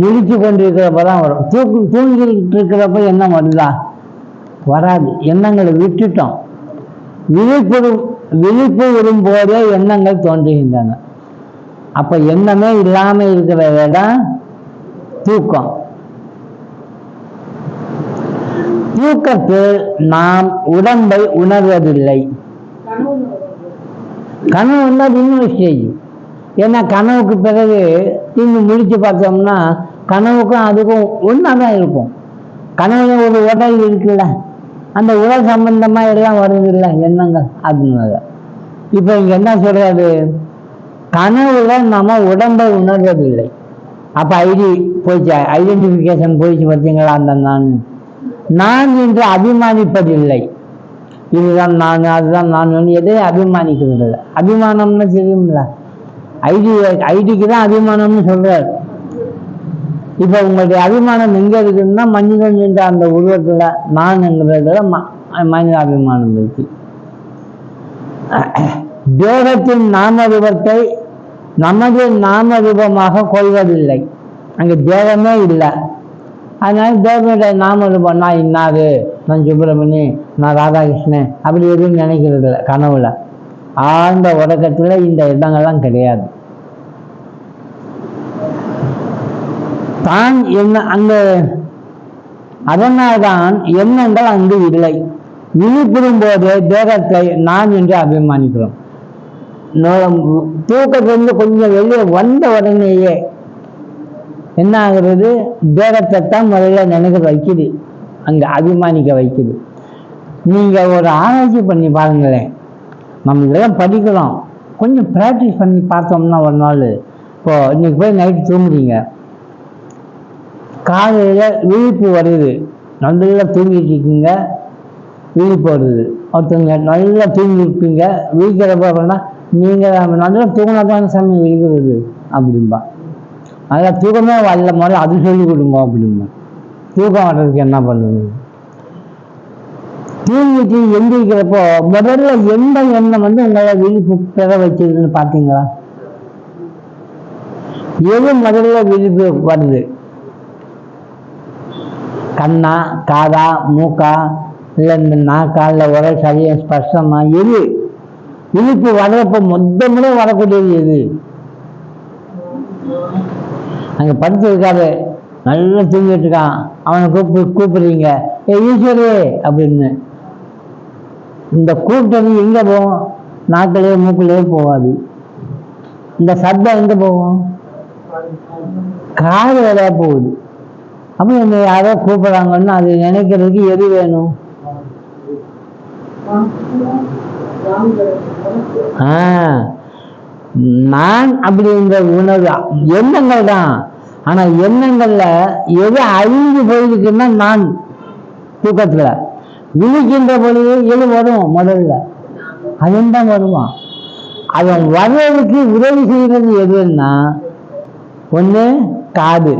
Speaker 1: விழிச்சு கொண்டிருக்கிறப்ப தான் வரும். தூங்கிட்டு இருக்கிறப்ப எண்ணம் வருதா? வராது. எண்ணங்களை விட்டுட்டோம். விழிப்பு வரும்போதே எண்ணங்கள் தோன்றுகின்றன. அப்ப எண்ணமே இல்லாமல் இருக்கிற இடம் தூக்கம். தூக்கத்தில் நாம் உடம்பை உணர்வதில்லை. கனவுன்னா இன்னொரு ஸ்டேஜ். ஏன்னா கனவுக்கு பிறகு இன்னும் முடிச்சு பார்த்தோம்னா கனவுக்கும் அதுக்கும் ஒன்றா தான் இருக்கும். கனவுல ஒரு உடல் இருக்குல்ல, அந்த உடல் சம்பந்தமா எல்லாம் வருது இல்லை எண்ணங்கள். அதனால இப்போ இங்க என்ன சொல்றாரு, கனவுல நம்ம உடம்பை உணர்வதில்லை. அப்ப போயிடுச்சு, ஐடென்டிஃபிகேஷன் போயிடுச்சு. பார்த்தீங்களா? அந்த நான் என்று அபிமானிப்பதில்லை. இதுதான் நான், அதுதான் நான், எதையும் அபிமானிக்கிறது இல்லை. அபிமானம்னு தெரியுமில்ல, ஐடிக்கு தான் அபிமானம்னு சொல்றாரு. இப்ப உங்களுடைய அபிமானம் எங்க இருக்குன்னா மனிதன் என்ற அந்த உருவத்துல நான் என்கிறதுல மனித அபிமானம் இருக்கு. தேகத்தின் நாமரூபத்தை நமது நாமரூபமாக கொள்வதில்லை. அங்க தேகமே இல்லை. அதனால தேவனுடைய நாமரூபம் நான் இன்னாரு, நான் சுப்பிரமணி, நான் ராதாகிருஷ்ணன் அப்படி எதுவும் நினைக்கிறது இல்லை. கனவுல ஆழ்ந்த உறக்கத்துல இந்த இடங்கள்லாம் கிடையாது. தான் என்ன அங்க, அதனால்தான் எண்ணங்கள் அங்கு இல்லை. விழிப்புறும் போது தேகத்தை நான் என்று அபிமானிக்கிறோம். தூக்கத்திலிருந்து கொஞ்சம் வெளியே வந்த உடனேயே என்ன ஆகுறது, தேகத்தை தான் முதல்ல நினைக்க வைக்குது, அங்க அபிமானிக்க வைக்குது. நீங்க ஒரு ஆராய்ச்சி பண்ணி பாருங்களேன். நம்ம இதெல்லாம் படிக்கிறோம், கொஞ்சம் ப்ராக்டிஸ் பண்ணி பார்த்தோம்னா ஒரு நாள். இப்போ இன்னைக்கு போய் நைட்டு தூங்குறீங்க, காலையில விழிப்பு வருது, நல்லா தூங்கிட்டு இருக்கீங்க, விழிப்பு வருது. ஒருத்தவங்க நல்லா தூங்கி இருப்பீங்க, விழிக்கிறப்ப அப்படின்னா நீங்கள் நல்லா தூங்கினா தான் சாமி விழிக்கிறது அப்படின்பா. நல்லா தூக்கமே வரல, முதல்ல அது சொல்லி கொடுங்க அப்படின்பா. தூக்கம் வர்றதுக்கு என்ன பண்ணுது? தூங்கிட்டு எந்திரிக்கிறப்போ முதல்ல எந்த எண்ணம் உங்களை விழிப்பு பெற வச்சதுன்னு பார்த்தீங்களா? எது முதல்ல விழிப்பு வருது? கண்ணா, காதா, மூக்கா, இல்லை இந்த நாக்கா, இல்லை ஒரே சரிய ஸ்பர்சமா? எது விழிப்பு வர்றப்ப மொத்தமுறை வரக்கூடியது எது? அங்கே படுத்திருக்காரு, நல்லா தூங்கிட்டு இருக்கான், அவனை கூப்பிடுறீங்க, ஏ ஈஸ்வரே அப்படின்னு. இந்த கூப்பிட்டது எங்கே போகும்? நாக்கிலேயே மூக்கிலேயே போகாது. இந்த சத்தம் எங்கே போகும்? காது வேலையா போகுது. அப்போ என்னை யாரோ கூப்பிடுறாங்கன்னு அது நினைக்கிறதுக்கு எது வேணும்? நான் அப்படிங்கிற உணர்வு எண்ணங்கள் தான். ஆனா எண்ணங்கள்ல எது அழிஞ்சு போயிருக்குன்னா நான் தூக்கத்துல விழிக்கின்ற பொழுது எது வரும்? முதல்ல அதன் தான் வருவான். அவன் வர்றதுக்கு உதவி செய்யறது எதுன்னா ஒண்ணு காது,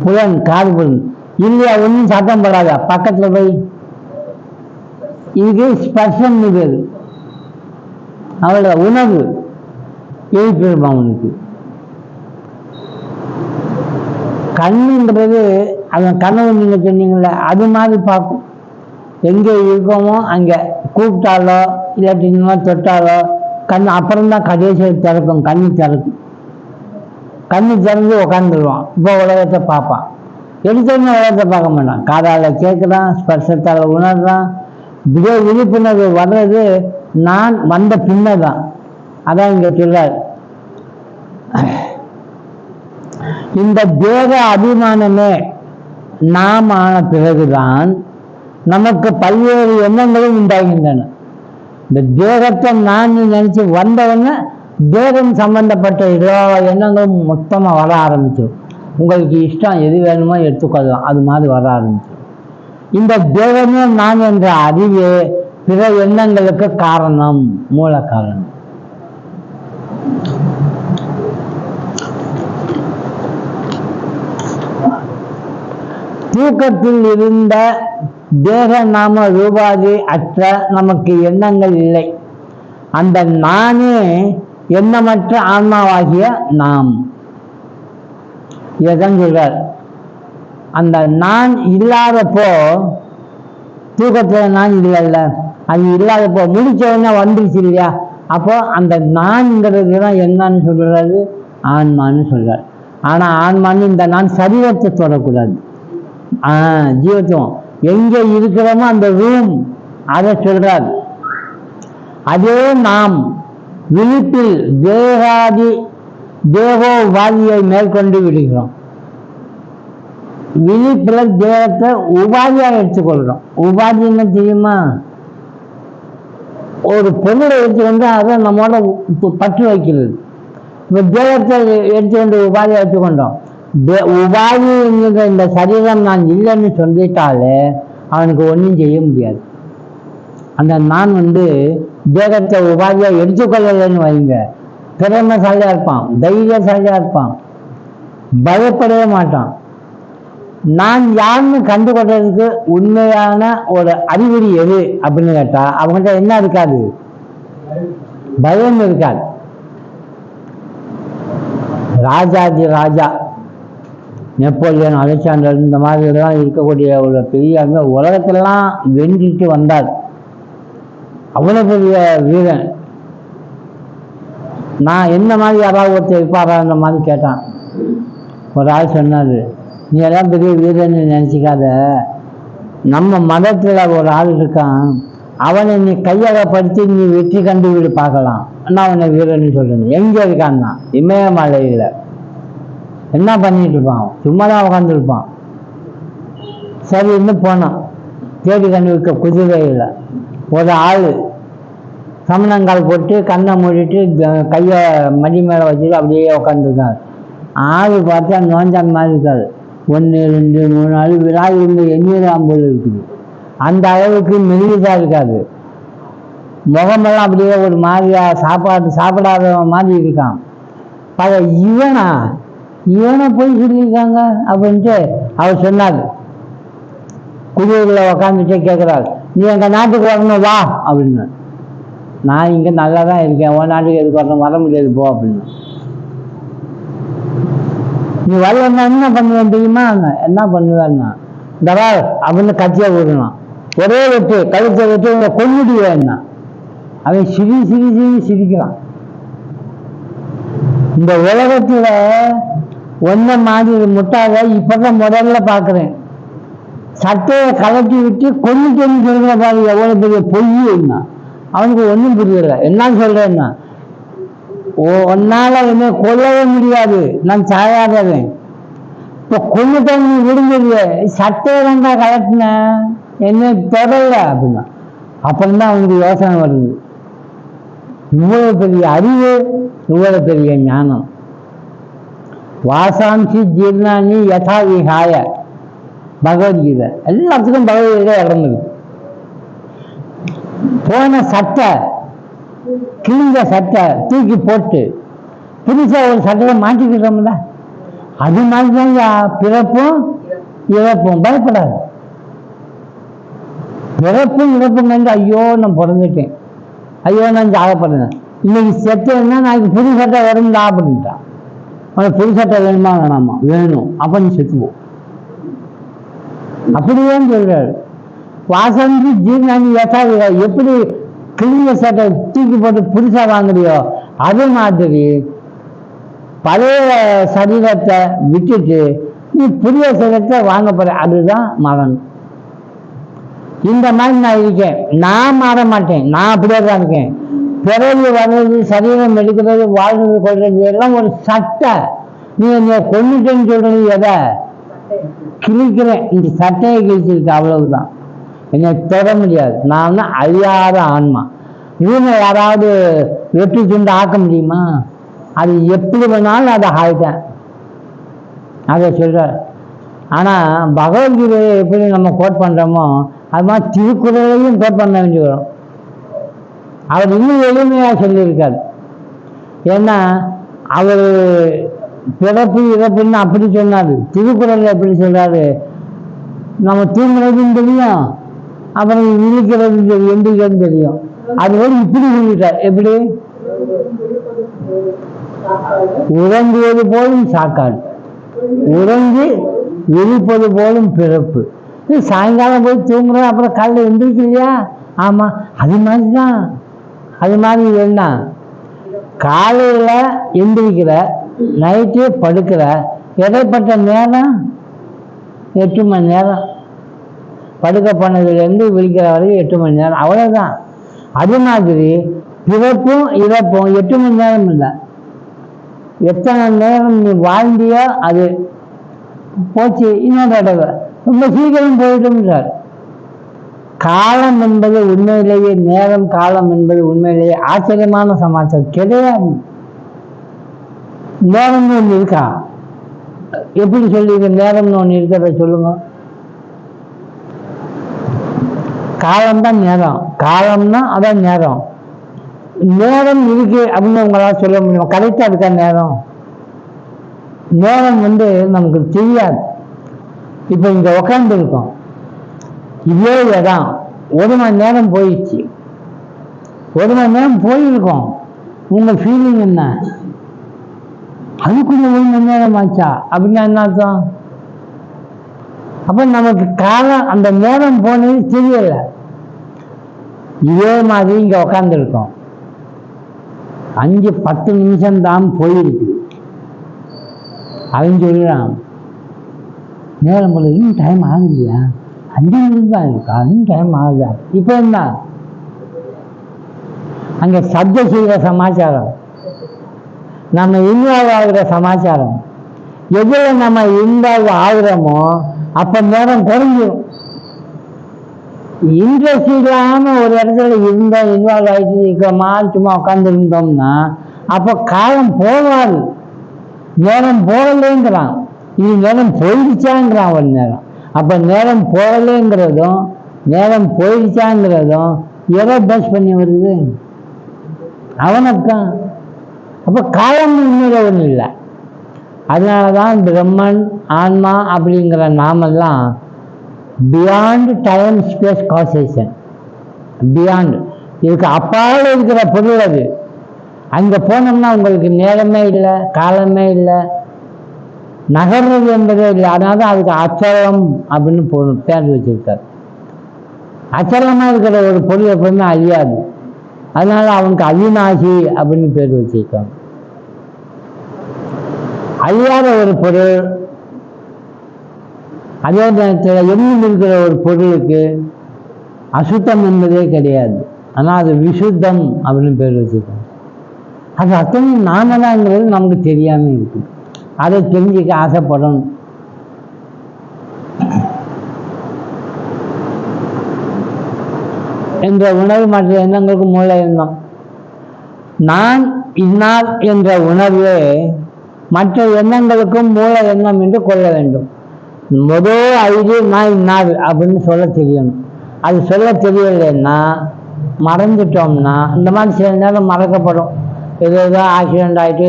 Speaker 1: புலன், காது புலன். இல்லையா ஒன்றும் சத்தம் படாத, பக்கத்துல போய் இதுக்கு ஸ்பர்ஷம் பேரு. அவளோட உணவு எழுப்பியிருப்பான் அவனுக்கு. கண்ணுன்றது அவன் கனவு நீங்க சொன்னீங்கள, அது மாதிரி பார்க்கும். எங்கே இருக்கோமோ அங்கே கூப்பிட்டாலோ இல்லாட்டி தொட்டாலோ கண் அப்புறம்தான் கடைசியில் திறக்கும். கண்ணு திறக்கும். கண்ணு திறந்து உக்காந்துருவான். இப்போ உலகத்தை பார்ப்பான். எடுத்தோடனே உலகத்தை பார்க்க மாட்டான். காதால் கேட்குறான், ஸ்பர்சத்தால் உணர்றான், விழிப்புணர்வு வர்றது நான் வந்த பின்னதான். அதான் இங்க சொல்றார், இந்த தேக அபிமானமே நாம் ஆன பிறகுதான் நமக்கு பல்வேறு எண்ணங்களும் உண்டாகின்றன. இந்த தேகத்தை நான் நினைச்சு வந்தவொடனே தேகம் சம்பந்தப்பட்ட எல்லா எண்ணங்களும் மொத்தமா வர ஆரம்பிச்சிடும். உங்களுக்கு இஷ்டம் எது வேணுமோ எடுத்துக்கொள்ளலாம், அது மாதிரி வர ஆரம்பிச்சிடும். இந்த தேகமே நான் என்ற அறிவே பிற எண்ணங்களுக்கு காரணம், மூல காரணம். தூக்கத்தில் இருந்த தேக நாம ரூபாதி அற்ற நமக்கு எண்ணங்கள் இல்லை. அந்த நானே எண்ணமற்ற ஆன்மாவாகிய நாம். இதான் சொல்றார். அந்த நான் இல்லாதப்போ, தூக்கத்துல நான் இல்லைல்ல, அது இல்லாதப்போ முடிச்சவொடனே வந்துருச்சு இல்லையா, அப்போ அந்த நான்ங்கிறது தான் என்னன்னு சொல்றது, ஆன்மான்னு சொல்றார். ஆனா ஆன்மான்னு இந்த நான் சரீரத்தை தொடக்கூடாது. ஜீவத்துவம் எங்க இருக்கிறோமோ அந்த ரூம், அதை சொல்றார். அதே நாம் விழிப்பில் தேகோபாதியை மேற்கொண்டு விடுகிறோம். விழிப்புல தேகத்தை உபாதியாக எடுத்துக்கொள்றோம். உபாதி என்ன தெரியுமா? ஒரு பொருளை எடுத்துக்கொண்டு அதை நம்மளோட பற்று வைக்கிறது. இப்ப தேகத்தை எடுத்துக்கொண்டு உபாதியை எடுத்துக்கொண்டோம். உபாதி என்கிற இந்த சரீரம் நான் இல்லைன்னு சொல்லிட்டாலே அவனுக்கு ஒன்றும் செய்ய முடியாது. அந்த நான் தேகத்தை உபாதியா எடுத்துக்கொள்ளலைன்னு வைங்க, திறமைசாலியா இருப்பான், தைரியசாலியா இருப்பான், பயப்படவே மாட்டான். நான் யாருன்னு கண்டுகொள்றதுக்கு உண்மையான ஒரு அறிகுறி எது அப்படின்னு கேட்டா அவங்கள்ட்ட என்ன இருக்காது? பயம் இருக்காது. ராஜாஜி ராஜா நெப்போலியன், அலெக்சாண்டர், இந்த மாதிரி எல்லாம் இருக்கக்கூடிய ஒரு பெரிய உலகத்திலாம் வென்றிட்டு வந்தார். அவ்வளவு பெரிய வீரன். நான் என்ன மாதிரி யாராவது ஒருத்தர் இருப்பாரா அந்த மாதிரி கேட்டான். ஒரு ஆள் சொன்னாரு, நீ எல்லாம் பெரிய வீரன்னு நினைச்சிக்காத, நம்ம மதத்துல ஒரு ஆள் இருக்கான், அவனை நீ கையகப்படுத்தி நீ வெற்றி கண்டு பார்க்கலாம், நான் அவனை வீரன்னு சொல்றேன். எங்க இருக்கான்னா இமயமலையில. என்ன பண்ணிட்டு இருப்பான்? சும்மாதான் உட்காந்துருப்பான். சரி இன்னும் போனான், தேடி கண்டுபிடிக்க குதிரையில் ஒரு ஆள் சமணங்கால் போட்டு கண்ணை மூடிட்டு கையை மடி மேலே வச்சுட்டு அப்படியே உட்காந்துருக்காரு. ஆள் பார்த்தா நோஞ்சான் மாதிரி இருக்காது. 1 2 3 4 விழாய் எண்ணீராம்பல் இருக்குது. அந்த அளவுக்கு மெல்லிதாக இருக்காது. முகமெல்லாம் அப்படியே ஒரு மாதிரியா சாப்பிடாத மாதிரி இருக்கான். இவனை போய் சொல்லியிருக்காங்க அப்படின்ட்டு அவர் சொன்னார். குடியூரில் உக்காந்துட்டே கேட்குறாரு, நீ எங்கள் நாட்டுக்கு வரணும் வா அப்படின்னு. நான் இங்கே நல்லா தான் இருக்கேன், உன் நாட்டுக்கு எதுக்கு வரணும், வர முடியாது போ அப்படின்னு. நீ வரலன்னா என்ன பண்ணுவேன் தெரியுமா? என்ன பண்ணுவேன்னா தரா அப்படின்னு கட்சியை விடணும். ஒரே வெட்டு கழுத்தை வெட்டு உங்களை கொண்டுடுவேன்னா அவன் சிரிக்கிறான். இந்த உலகத்துல ஒன்ன மாதிரி முட்டாக இப்பதான் முதல்ல பார்க்குறேன். சட்டையை கலட்டி விட்டு கொண்டுட்டேன்னு சொல்ற பாரு, எவ்வளவு பெரிய பொய்னா. அவனுக்கு ஒன்றும் புரியல. என்ன சொல்றேன்னா, ஒன்னால என்ன கொல்லவே முடியாது, நான் சாயாதவன். இப்போ கொண்டுட்டேன் நீ விடுஞ்சது, சட்டையை தான்டா கலட்டின, என்ன தொடரல அப்படின்னா. அப்புறம்தான் அவனுக்கு யோசனை வருது, இவ்வளவு பெரிய அறிவு, இவ்வளவு பெரிய ஞானம். வாசாம்சி ஜீர்ணானி யதா விஹாய, பகவத்கீதை. எல்லாத்துக்கும் பகவத்கீதை இறங்குது. போன சட்டை, கிழிஞ்ச சட்டை தூக்கி போட்டு புதுசா ஒரு சட்டையை மாட்டிக்கிட்டோம்ல, அது மாதிரிதான் பிறப்பும் இறப்பும். பயப்படாது. பிறப்பும் இறப்பும் கண்டு ஐயோ நான் பிறந்துட்டேன், ஐயோ நான் ஜாகப்படுறேன், இன்னைக்கு செட்டேன்னா நாளைக்கு புது சட்டை வரும் அப்படின்ட்டான். அவனுக்கு புது சட்டை வேணுமா வேணாமா? வேணும். அப்ப நீ செத்துவோம். அப்படிதான் சொல்றாரு. வாசந்தி ஜீர்ணானி யதாவிகா, எப்படி கிழிஞ்ச சட்டை தூக்கி போட்டு புதுசா வாங்குறியோ அதே மாதிரி பழைய சரீரத்தை விட்டுட்டு நீ புதிய சரீரத்தை வாங்க போற. அதுதான் மரணம். இந்த மாதிரி நான் இருக்கேன், நான் மாற மாட்டேன், நான் அப்படியே தான் இருக்கேன். பிறகு வர்றது, சரீரம் எடுக்கிறது, வாழ்றது, கொள்றது எல்லாம் ஒரு சட்டை. நீ என்னை கொண்டுட்டேன்னு சொல்றது எதை? கிழிக்கிறேன், இந்த சட்டையை கிழிச்சிருக்கு, அவ்வளவுதான். என்னை தொட முடியாது. நான் தான் அழியாத ஆன்மா. இவங்க யாராவது வெற்றி துண்டு ஆக்க முடியுமா? அது எப்படி வேணாலும் அதை ஆயிட்டேன், அதை சொல்றார். ஆனால் பகவத்கீதையை எப்படி நம்ம கோட் பண்ணுறோமோ அது மாதிரி திருக்குறளையும் கோட் பண்ண வேண்டி வரும். அவர் இன்னும் எளிமையாக சொல்லியிருக்காரு. ஏன்னா அவர் பிறப்பு இறப்புன்னு அப்படி சொன்னார். திருக்குறள் எப்படி சொல்றாரு? நம்ம தூங்குறதுன்னு தெரியும், அப்புறம் இழுக்கிறதுன்னு தெரியும், எந்திரிக்கிறதுன்னு தெரியும். அதுபோல் இப்படி சொல்லிட்டார். எப்படி? உறங்குவது போலும் சாக்காடு, உறங்கி விழிப்பது போலும் பிறப்பு. சாயங்காலம் போய் தூங்குறோம், அப்புறம் காலையில் எந்திரிக்கலையா? ஆமாம், அது மாதிரி தான். அது மாதிரி என்ன, காலையில் எந்திரிக்கிற, நைட்டு படுக்கிற, இடைப்பட்ட நேரம் 8 மணி நேரம். படுக்க போனதுலேருந்து விழிக்கிற வரைக்கும் 8 மணி நேரம், அவ்வளோதான். அது மாதிரி பிறப்பும் இறப்பும் 8 மணி நேரம் இல்லை. எத்தனை நேரம் நீ வாழ்ந்தியோ அது போச்சு, இன்னொரு தடவை ரொம்ப சீக்கிரம் போயிட்டோம்ன்றார். காலம் என்பது உண்மையிலேயே, நேரம் காலம் என்பது உண்மையிலேயே ஆச்சரியமான சமாச்சாரம் கிடையாது. நேரம்னு ஒன்று இருக்கா? எப்படி சொல்லுவீங்க? நேரம்னு ஒன்று இருக்கிறத சொல்லுங்க. காலம்தான் நேரம், காலம்னா அதான் நேரம். நேரம் இருக்கு அப்படின்னு உங்களால் சொல்ல முடியும்? கரெக்டாக இருக்கா நேரம்? நேரம் நமக்கு தெரியாது. இப்போ இங்கே உட்காந்து இருக்கோம், இதே இடம் 1 மணி நேரம் போயிடுச்சு. 1 மணி நேரம் போயிருக்கோம், உங்கள் ஃபீலிங் என்ன? அதுக்குள்ள 1 மணி நேரம் ஆச்சா அப்படின்னா என்ன அர்த்தம்? அப்போ நமக்கு காலம், அந்த நேரம் போனது தெரியலை. இதே மாதிரி இங்கே உட்காந்துருக்கோம், 5-10 நிமிஷம் தான் போயிருக்கு. அவன் சொல்கிறான், நேரம் போல இன்னும் டைம் ஆகுதுலையா, 5 நிமிஷம் தான் இருக்கா, இன்னும் டைம் ஆகுதா? இப்போ என்ன? அங்கே சப்ஜெக்ட் செய்கிற சமாச்சாரம், நம்ம இன்வால்வ் ஆகுற சமாச்சாரம். எதில் நம்ம இன்வால்வ் ஆகுறோமோ அப்போ நேரம் குறைஞ்சிடும். இன்ட்ரெஸ்ட் இல்லாமல் ஒரு இடத்துல இருந்தால், இன்வால்வ் ஆகிட்டு இருக்கிற மாதிரி சும்மா உட்காந்து இருந்தோம்னா அப்போ காலம் போகாது. நேரம் போகலேங்கிறான், இது நேரம் போயிடுச்சாங்கிறான் ஒரு நேரம். அப்போ நேரம் போகலேங்கிறதும் நேரம் போயிடுச்சாங்கிறதும் எதை பேஸ் பண்ணி வருது? அவனுக்கான். அப்போ காலம் உண்மையில ஒன்றும் இல்லை. அதனால தான் பிரம்மன், ஆன்மா அப்படிங்கிற நாமெல்லாம் beyond time space causation, beyond, இதுக்கு அப்பால் இருக்கிற பொருள் அது. அங்கே போனோம்னா உங்களுக்கு நேரமே இல்லை, காலமே இல்லை, நகர்றது என்பதே இல்லை. அதனால தான் அதுக்கு அச்சலம் அப்படின்னு பேர் வச்சிருக்காரு. அச்சலமாக இருக்கிற ஒரு பொருள் எப்பவுமே அழியாது, அதனால அவனுக்கு அவிநாசி அப்படின்னு பேர் வச்சிருக்காங்க. அழியாத ஒரு பொருள், அதே நேரத்தில் எண்ணும் இருக்கிற ஒரு பொருளுக்கு அசுத்தம் என்பதே கிடையாது, ஆனால் அது விசுத்தம் அப்படின்னு பேர் வச்சுருக்கோம். அது அத்தனை நாமதாங்கிறது நமக்கு தெரியாமல் இருக்கு. அதை தெரிஞ்சுக்க ஆசைப்படணும். என்ற உணர்வு மற்ற எண்ணங்களுக்கு மூல எண்ணம். நான் இன்னார் என்ற உணர்வே மற்ற எண்ணங்களுக்கும் மூல எண்ணம் என்று கொள்ள வேண்டும். முதல் ஐடி நான் இன்னார் அப்படின்னு சொல்ல தெரியணும். அது சொல்ல தெரியலைன்னா, மறந்துட்டோம்னா, இந்த மாதிரி சில நேரம் மறக்கப்படும். ஏதோ ஆக்சிடெண்ட் ஆகிட்டு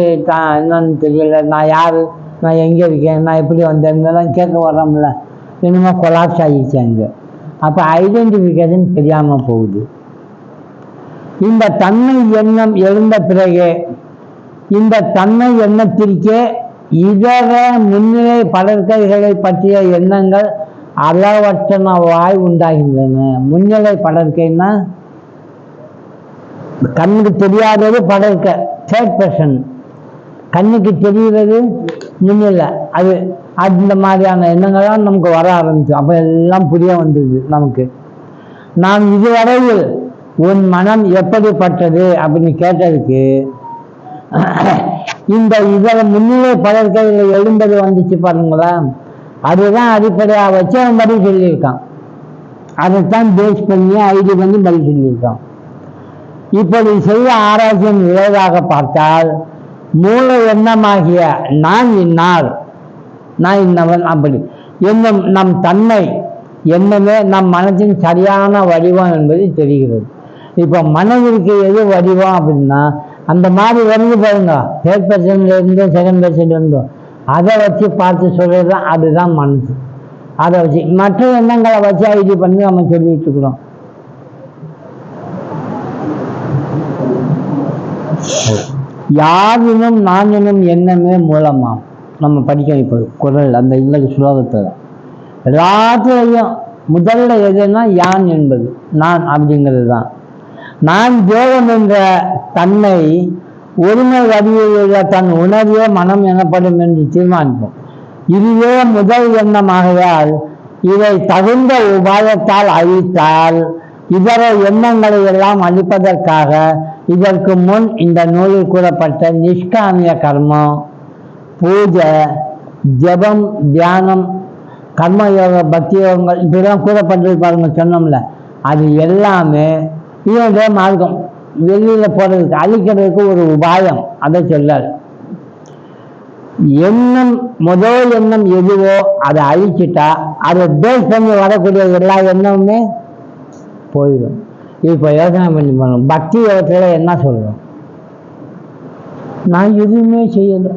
Speaker 1: என்னன்னு தெரியல, நான் யார், நான் எங்கே இருக்கேன், நான் எப்படி வந்தேன், இதெல்லாம் கேட்க வர்றோம்ல, என்னமோ கொலாப்ஸ் ஆகிடுச்சு அங்கே. அப்போ ஐடென்டிஃபிகேஷன் தெரியாமல் போகுது. இந்த தன்மை எண்ணம் எழுந்த பிறகு இந்த தன்மை எண்ணத்திற்கே இதர முன்னிலை படற்கைகளை பற்றிய எண்ணங்கள் அளவற்றனவாய் உண்டாகின்றன. முன்னிலை படற்கைன்னா கண்ணுக்கு தெரியாதது படற்கை, தேர்ட் பர்சன். கண்ணுக்கு தெரிகிறது முன்னிலை, அது அந்த மாதிரியான எண்ணங்கள்லாம் நமக்கு வர ஆரம்பிச்சோம். அப்போ எல்லாம் புரிய வந்தது நமக்கு. நாம் இதுவரையில் உன் மனம் எப்படிப்பட்டது அப்படின்னு கேட்டதுக்கு இந்த இதில் முன்னிலை பலர்களில் எழும்பது வந்துச்சு பாருங்களா, அதுதான் அடிப்படையாக வச்சு அவன் பதில் சொல்லியிருக்கான். அதைத்தான் பேஸ் பண்ணி ஐடி பண்ணி பதில் சொல்லியிருக்கான். இப்படி செய்ய ஆராய்ச்சியின் விளைவாக பார்த்தால் மூல எண்ணமாகிய நான் இன்னார், நான் இன்னவன் அப்படி என்னும் நம் தன்மை என்னவே நம் மனத்தின் சரியான வடிவம் என்பது தெரிகிறது. இப்போ மனதிற்கு எது வடிவம் அப்படின்னா அந்த மாதிரி வந்து பாருங்க, தேர்ட் பர்சன்ட்ல இருந்தும் செகண்ட் பர்சன்ட் இருந்தும் அதை வச்சு பார்த்து சொல்றது தான், அதுதான் மனசு. அதை வச்சு மற்ற எண்ணங்களை வச்சு ஐடி பண்ணி நம்ம சொல்லிட்டு இருக்கிறோம். யாரினும் நான் எனும் எண்ணமே மூலமாம். நம்ம படிக்க வைப்பது குரல் அந்த இல்லை சுலோகத்தில் எல்லாத்துலையும் முதல்ல எதுன்னா யான் என்பது, நான் அப்படிங்கிறது தான். நான் தேவன் என்ற தன்னை ஒருமை வடிவில் தன் உணர்வே மனம் எனப்படும் என்று தீர்மானிப்போம். இதுவே முதல் எண்ணமாகையால் இதை தகுந்த உபாயத்தால் அழித்தால் இதர எண்ணங்களை எல்லாம் அழிப்பதற்காக இதற்கு முன் இந்த நூலில் கூறப்பட்ட நிஷ்காமிய கர்மம், பூஜை, ஜபம், தியானம், கர்மயோக, பக்தி யோகங்கள் இப்படிலாம் கூறப்பட்டது பாருங்க, சொன்னோம்ல, அது எல்லாமே இதோட மார்க்கம் வெளியில் போகிறதுக்கு அழிக்கிறதுக்கு ஒரு உபாயம். அதை சொல்லாது. எண்ணம் முதல் எண்ணம் எதுவோ அதை அழிச்சிட்டா அதை பேஸ் பண்ணி வரக்கூடிய எல்லா எண்ணமுமே போயிடும். இப்போ யோசனை பண்ணி பண்ணணும். பக்தி யோகத்தில் என்ன சொல்கிறோம்? நான் எதுவுமே செய்யலை,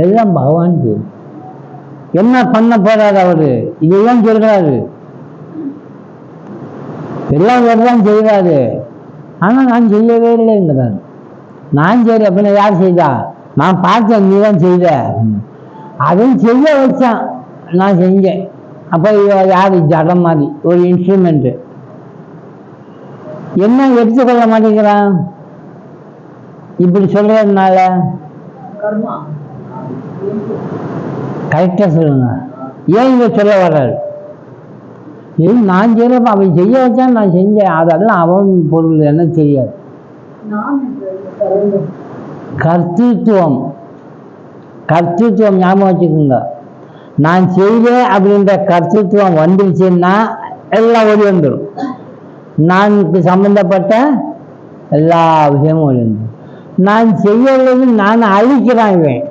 Speaker 1: எல்லாம் பகவான் செய்யும். என்ன பண்ண போறாரு அவரு? இதெல்லாம் சொல்றாரு, எல்லாம் எல்லாம் செய்வாரு. ஆனால் நான் செய்யவே இல்லைங்கிறாரு. நான் சரி அப்படின்னா யார் செய்தா? நான் பார்த்தேன், நீ தான் செய்த. அதையும் செய்ய வச்சான், நான் செஞ்சேன். அப்போ யார்? ஜடம் மாதிரி ஒரு இன்ஸ்ட்ருமெண்ட்டு. என்ன எடுத்துக்கொள்ள மாட்டேங்கிறான் இப்படி சொல்றதுனால? கரெக்டாக சொல்லுங்க, ஏன் இதை சொல்ல வர்றாரு? இது நான் செய்யறப்ப அவன் செய்ய வச்சான், நான் செஞ்சேன், அதெல்லாம் அவன் பொருள், என்ன தெரியாது. கர்த்தித்துவம், கர்த்தித்துவம் ஞாபகம் வச்சுக்கோங்க. நான் செய்வேன் அப்படின்ற கர்த்தித்துவம் வந்துருச்சுன்னா எல்லாம் ஓடி வந்துடும். நானுக்கு சம்பந்தப்பட்ட எல்லா விஷயமும் ஓடி வந்துடும். நான் செய்யறது நான் அழிக்கிறான். இவன்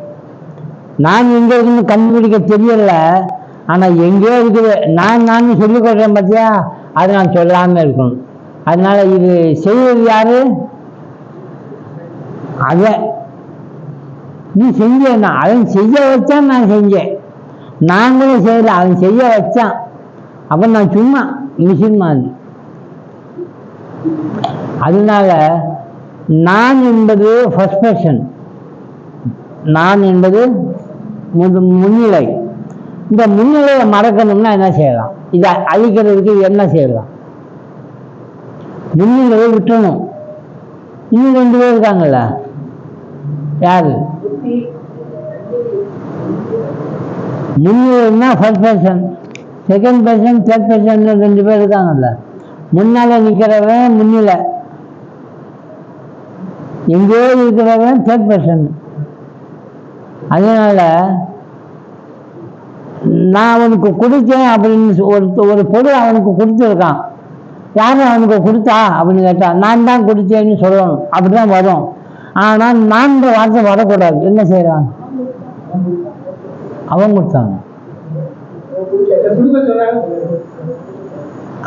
Speaker 1: நான் எங்கே இருக்குன்னு கண்டுபிடிக்க தெரியல, ஆனால் எங்கேயோ இருக்குது. நான் சொல்லிக் கொடுறேன் பார்த்தியா, அதை நான் சொல்லாமல் இருக்கணும். அதனால இது செய்வது யாரு? அத நீ செஞ்சேன், அவன் செய்ய வச்சான், நான் செஞ்சேன். நாங்களும் செய்யல, அவன் செய்ய வச்சான். அப்போ நான் சும்மா மிஷின் மாதிரி. அதனால நான் என்பது ஃபர்ஸ்ட் பர்சன், நான் என்பது முன்னிலை. இந்த முன்னிலையை மறக்கணும்னா என்ன செய்யலாம்? இதை அழிக்கிறதுக்கு என்ன செய்யலாம்? முன்னிலையை விட்டுணும். இன்னும் 2 பேர் இருக்காங்கல்ல, யாரு? முன்னிலைன்னா first person, second person, third person 2 பேர் இருக்காங்கல்ல. முன்னால நிற்கிறவன் முன்னிலை, எங்கேயோ இருக்கிறவன் தேர்ட் பர்சன். அதனால நான் அவனுக்கு கொடுத்தேன் அப்படின்னு ஒரு பொருள் அவனுக்கு கொடுத்துருக்கான். யாரும் அவனுக்கு கொடுத்தா அப்படின்னு கேட்டா நான் தான் கொடுத்தேன்னு சொல்லணும், அப்படிதான் வரும். ஆனால் நான்கிற வார்த்தை வரக்கூடாது. என்ன செய்யறான்? அவன் கொடுத்தாங்க.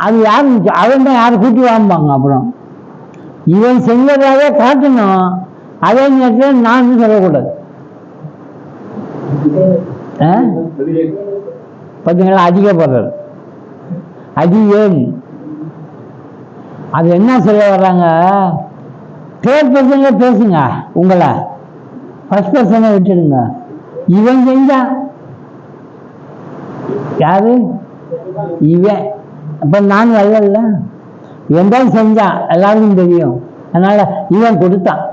Speaker 1: அது யாரு? அவன் தான் யாரும் கூட்டி வாங்குவாங்க. அப்புறம் இவன் செஞ்சதாவே காட்டணும், அதே நேரத்தில் நான் சொல்லக்கூடாது. பார்த்தீங்களா? அதிகப்படுறது அது ஏன்? அது என்ன சொல்ல வர்றாங்க? தேர்ட் பர்சன்ல பேசுங்க, உங்களை ஃபர்ஸ்ட் பர்சனை விட்டுடுங்க. இவன் செஞ்சான், யாரு? இவன். அப்ப நான் வரல, இவன் தான் செஞ்சான், எல்லாருக்கும் தெரியும். அதனால இவன் கொடுத்தான்,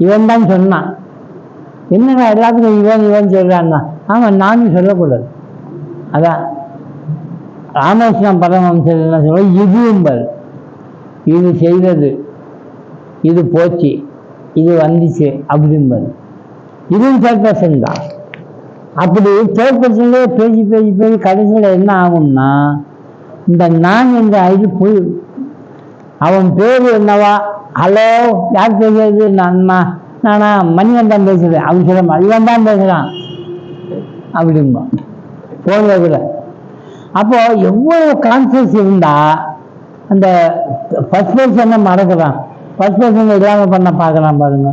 Speaker 1: இவன் தான் சொன்னான். என்னங்க எல்லாத்துக்கும் இவன் இவன் சொல்றான்னா? ஆமா, நானும் சொல்லக்கூடாது. அதான் ராமகிருஷ்ண பரமஹம்சர் என்ன சொல்ல, இதும்பல், இது செய்தது, இது போச்சு, இது வந்துச்சு அப்படிம்பது. இதுவும் சேர்ப்பர்சன் தான். அப்படி சேர்ப்பர்சன்லே பேசி பேசி பேசி கடைசியில் என்ன ஆகும்னா, இந்த நான் என்ற இது போய் அவன் பேர் என்னவா, ஹலோ யார் பேசுறது, நானா மணிவன் பேசுகிறேன் அப்படின்னு சொல்ல, இவன் தான் பேசுகிறான் அப்படிம்பா போகிறதுல. அப்போ எவ்வளவு கான்சியஸ் இருந்தா அந்த ஃபர்ஸ்ட் பர்சனை மறக்கிறான், ஃபர்ஸ்ட் பர்சன் இல்லாமல் பண்ண பார்க்கலாம் பாருங்க.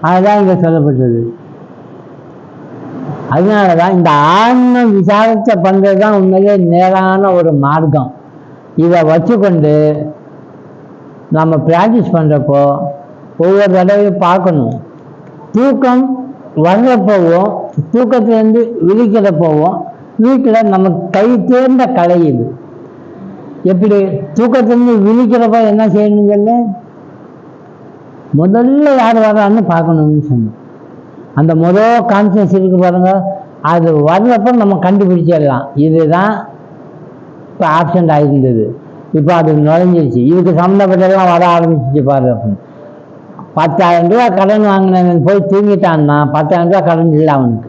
Speaker 1: அதுதான் இங்கே சொல்லப்பட்டது. அதனாலதான் இந்த ஆன்ம விசாரத்தை பண்றது தான் உண்மையிலே நேரான ஒரு மார்க்கம். இதை வச்சுக்கொண்டு நம்ம ப்ராக்டிஸ் பண்ணுறப்போ ஒவ்வொரு தடவையும் பார்க்கணும். தூக்கம் வர்றப்போவும் தூக்கத்திலேருந்து விழிக்கிறப்போவும் வீட்டில் நமக்கு கை தேர்ந்த கலை இது. எப்படி தூக்கத்திலேருந்து விழிக்கிறப்போ என்ன செய்யணும்னு சொல்லி முதல்ல யார் வர்றான்னு பார்க்கணும்னு சொன்னோம். அந்த முதல் கான்சியஸ் இருக்கு பாருங்க, அது வர்றப்போ நம்ம கண்டுபிடிச்சிடலாம் இதுதான் இப்போ ஆப்சண்ட் ஆகிருந்தது, இப்போ அது நுழைஞ்சிருச்சு, இதுக்கு சம்மந்தப்பட்டதெல்லாம் வர ஆரம்பிச்சிச்சு பாரு அப்படின்னு. 10,000 ரூபா கடன் வாங்கினவன் போய் தூங்கிட்டான்னா 10,000 ரூபா கடன் இல்லை அவனுக்கு,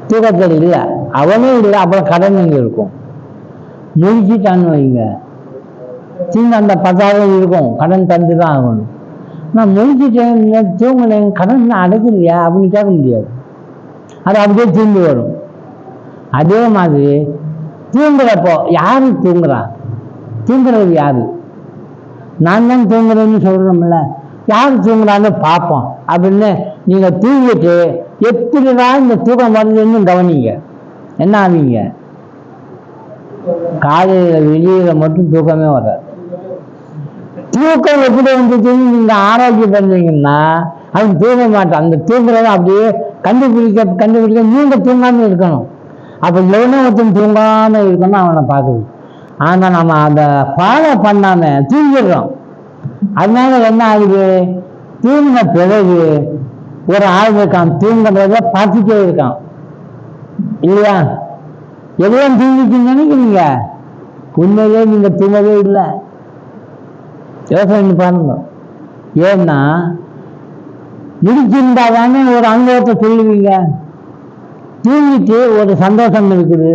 Speaker 1: தூக்கத்தில் இல்லை, அவனே இல்லை, அப்புறம் கடன் எங்கே இருக்கும்? முடிச்சுட்டான்னு வைங்க, தீங்க அந்த 10,000 இருக்கும், கடன் தந்து தான் ஆகணும். நான் முடிச்சுட்டேன், தூங்கினேன், கடன் அடைக்கலையா அப்படின்னு கேட்க முடியாது, அது அப்படியே தூங்கி வரும். அதே மாதிரி தூங்குறப்போ யாரு தூங்குறா, தூங்குறது யாரு? நான் தான் தூங்குறேன்னு சொல்றோம்ல, யாரு தூங்குறான்னு பார்ப்போம் அப்படின்னு நீங்க தூங்கிட்டு எப்படிதான் இந்த தூக்கம் வருதுன்னு கவனிங்க. என்ன ஆவீங்க? காலையில வெளியில மட்டும் தூக்கமே வராது. தூக்கம் எப்படி வந்துச்சுன்னு நீங்க ஆராய்ச்சி பண்றீங்கன்னா அவன் தூங்க மாட்டான். அந்த தூங்குறத அப்படியே கண்டுபிடிக்க நீங்க தூங்காம இருக்கணும். அப்ப எவனோ ஒருத்தன் தூங்காம இருக்கணும் அவனை பார்க்குது. ஆனா நம்ம அதை ஃபாலோ பண்ணாம தூங்கிடுறோம். அதனால என்ன ஆகுது, தூங்கின பிறகு ஒரு ஆள் இருக்கான் தூங்குறத பார்த்துட்டே இருக்கான் இல்லையா? எல்லாம் தூங்கிச்சுன்னு நினைக்கிறீங்க, உண்மையிலே நீங்க தூங்கவே இல்லை. யோசனை பாருங்க. ஏன்னா முடிச்சிருந்தா தானே ஒரு அனுபவத்தை சொல்லுவீங்க. தூங்கிட்டு ஒரு சந்தோஷம் இருக்குது,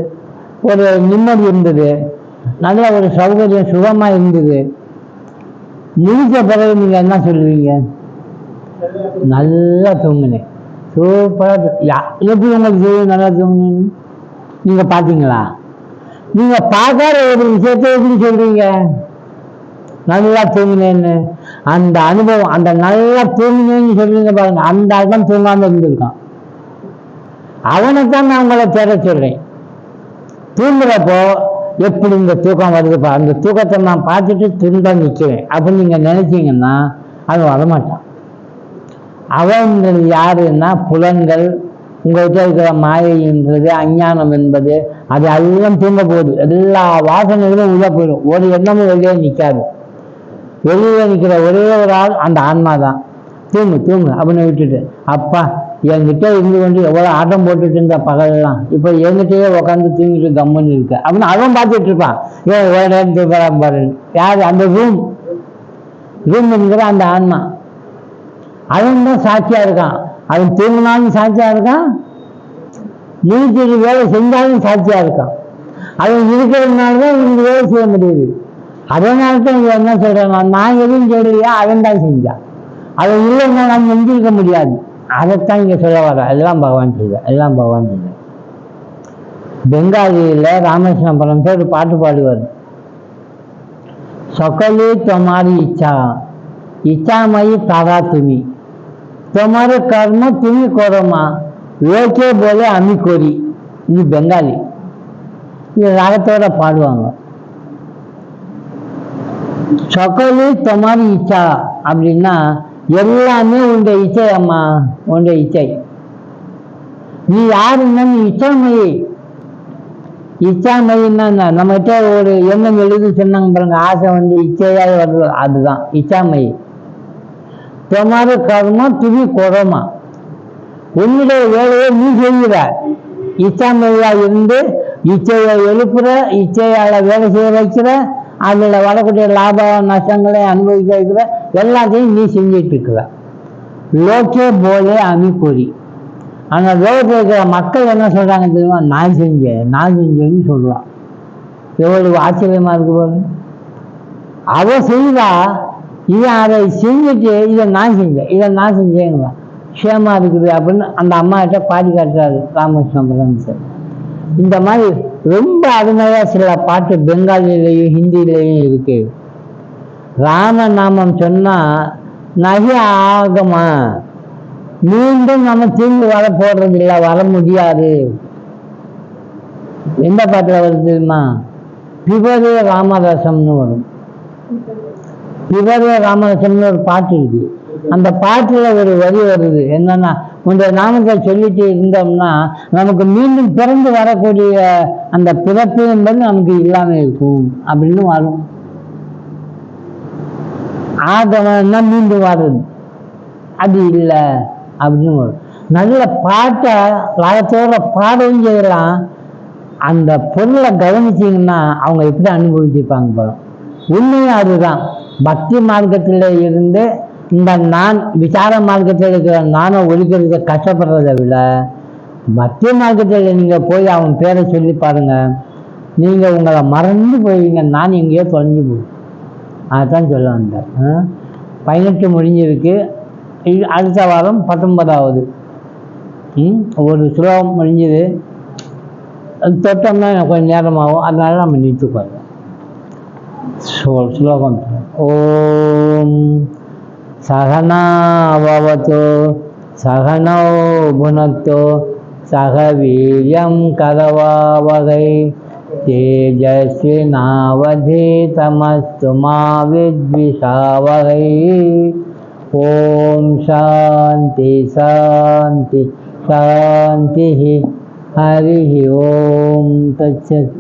Speaker 1: ஒரு நிம்மதி இருந்தது, நல்ல ஒரு சௌகரியம் சுகமா இருந்தது. முடிச்ச பிறகு நீங்க என்ன சொல்லுவீங்க? நல்லா தூங்குனேன், சூப்பரா. எப்படி உங்களுக்கு தெரியும் நல்லா தூங்குன்னு? நீங்க பாத்தீங்களா? நீங்க பார்க்காத ஒரு விஷயத்தை எப்படி சொல்றீங்க நல்லா தூங்கினேன்னு? அந்த அனுபவம், அந்த நல்லா தூங்கினேன்னு சொல்றீங்க பாருங்க, அந்த ஆள் தூங்காம இருந்திருக்கான். அவனைத்தான் நான் உங்களை தேட சொல்றேன். தூங்குறப்போ எப்படி இந்த தூக்கம் வருதுப்பா, அந்த தூக்கத்தை நான் பார்த்துட்டு துண்டா நிற்கிறேன் அப்படின்னு நீங்க நினைச்சீங்கன்னா அது வரமாட்டான். அவன்றது யாருன்னா புலன்கள், உங்கள்கிட்ட இருக்கிற மாயைன்றது, அஞ்ஞானம் என்பது, அது எல்லாம் தூங்க போகுது. எல்லா வாசனைகளும் உள்ள போயிடும், ஒரு எண்ணமும் வெளியே நிற்காது. வெளியே நிற்கிற ஒரே ஒரு ஆள் அந்த ஆன்மா தான். தூங்கு தூங்கு அப்படின்னு விட்டுட்டு, அப்பா என்கிட்ட இருந்து கொண்டு எவ்வளோ ஆட்டம் போட்டுட்டு இருந்த பகல்லாம் இப்போ என்கிட்டயே உட்காந்து தூங்கிட்டு கம்முன்னு இருக்கு அப்படின்னு அவன் பார்த்துட்டு இருப்பான். ஏன் எவ்வளோ நேரம் தூங்குறான் பாரு. யாரு? அந்த ரூம் என்கிற அந்த ஆன்மா. அவன் தான் சாட்சியா இருக்கான். அவன் தூங்கினாலும் சாட்சியா இருக்கான், நீச்சல் வேலை செஞ்சாலும் சாட்சியா இருக்கான். அவன் இருக்கிறதுனாலதான் இவங்க வேலை செய்ய முடியுது. அதனால தான் இவன் என்ன சொல்றான், நான் எதுவும் செய்யலையா, அவன் தான் செஞ்சான், அவன் இல்லைன்னா நான் செஞ்சிருக்க முடியாது. அதைத்தான் இங்க சொல்ல வர. எல்லாம் பகவான் செய்த, எல்லாம் பகவான் செய்த. பெங்காலியில ராமகிருஷ்ண பரமஹம்சர் ஒரு பாட்டு பாடுவார். সকলে তোমারি ইচ্ছা, ইচ্ছাময়ী তারা তুমি, তোমার কর্ম তুমি করো মা, লোকে বলে আমি করি. இது பெங்காலி. இது ராகத்தோட பாடுவாங்க. সকলে তোমাரி இச்சா அப்படின்னா எல்லாமே உன்னுடைய இச்சை அம்மா, உன்னுடைய இச்சை. நீ யாருன்னா நீ இச்சாமயி. இச்சாமயின்னா நம்மகிட்ட ஒரு எண்ணம் எழுதி சொன்னாங்க பாருங்க, ஆசை வந்து இச்சையா வருது, அதுதான் இச்சாமயி. தொமாறு கர்மா துணி கொடமா, உன்னுடைய வேலையை நீ செய்கிற. இச்சாமயா இருந்து இச்சையை எழுப்புற, இச்சையால் வேலை செய்ய வைக்கிற, அதில் வரக்கூடிய லாப நஷ்டங்களை அனுபவிக்க வைக்கிற எல்லாத்தையும் நீ செஞ்சிட்டு இருக்கிற. லோக்கே போலே அமிப்பொறி. ஆனால் லோகத்தில் இருக்கிற மக்கள் என்ன சொல்கிறாங்க தெரியுமா? நான் செஞ்சேன்னு சொல்கிறான். எவ்வளவு ஆச்சரியமாக இருக்கு போது. அவ செய்தா, இவன் அதை செஞ்சுட்டு இதை நான் செஞ்சேங்களாம். க்ஷேமா இருக்குது அப்படின்னு அந்த அம்மா கிட்ட பாடி காட்டுறாரு ராமகிருஷ்ண பரமஹம்சர். இந்த மாதிரி ரொம்ப அருமையாக சில பாட்டு பெங்காலிலையும் ஹிந்திலையும் இருக்கு. ராம நாமம் சொன்னால் நகை ஆகமா, மீண்டும் நம்ம திரும்பி வர போடுறதில்லை, வர முடியாது. எந்த பாட்டில் வருது தெரியுமா? பிபரே ராமரசம்னு வரும். பிபரே ராமரசம்னு ஒரு பாட்டு இருக்கு. அந்த பாட்டில் ஒரு வரி வருது என்னன்னா, உன்னுடைய நாமத்தை சொல்லிட்டு இருந்தோம்னா நமக்கு மீண்டும் பிறந்து வரக்கூடிய அந்த பிறப்பு என்பது நமக்கு இல்லாமல் இருக்கும் அப்படின்னு வரும். ஆதவன்னா மீண்டும் வர்றது அது இல்லை அப்படின்னு வரும். நல்ல பாட்டை ராகத்தோட பாடவும் செய்யலாம். அந்த பொருளை கவனிச்சிங்கன்னா அவங்க எப்படி அனுபவிச்சிருப்பாங்க போல. உண்மையும் அதுதான். பக்தி மார்க்கத்தில் இருந்து இந்த நான் விசார மார்க்கத்தில் இருக்கிற நானை ஒழிக்கிறதுக்கு கஷ்டப்படுறதை விட பக்தி மார்க்கத்தில் நீங்கள் போய் அவன் பேரை சொல்லி பாருங்கள், நீங்கள் உங்களை மறந்து போவீங்க. நான் எங்கேயோ தொலைஞ்சு போகும். அதுதான் சொல்ல வந்தேன். 18 முடிஞ்சிருக்கு. அடுத்த வாரம் 19வது. ஒரு ஸ்லோகம் முடிஞ்சது. தொட்டோம்னா எனக்கு கொஞ்சம் நேரமாகும். அதனால நம்ம நிறுத்துக்கோங்க. ஸ்லோகம். ஓம் சகனா பவது சகனோ புனக்தோ சக வீர்யம் கரவாவகை தேஜஸ்வினாவதீதமஸ்து மா வித்விஷாவகை. ஓம் சாந்தி சாந்தி சாந்தி. ஹரி ஓம் தத்சத்.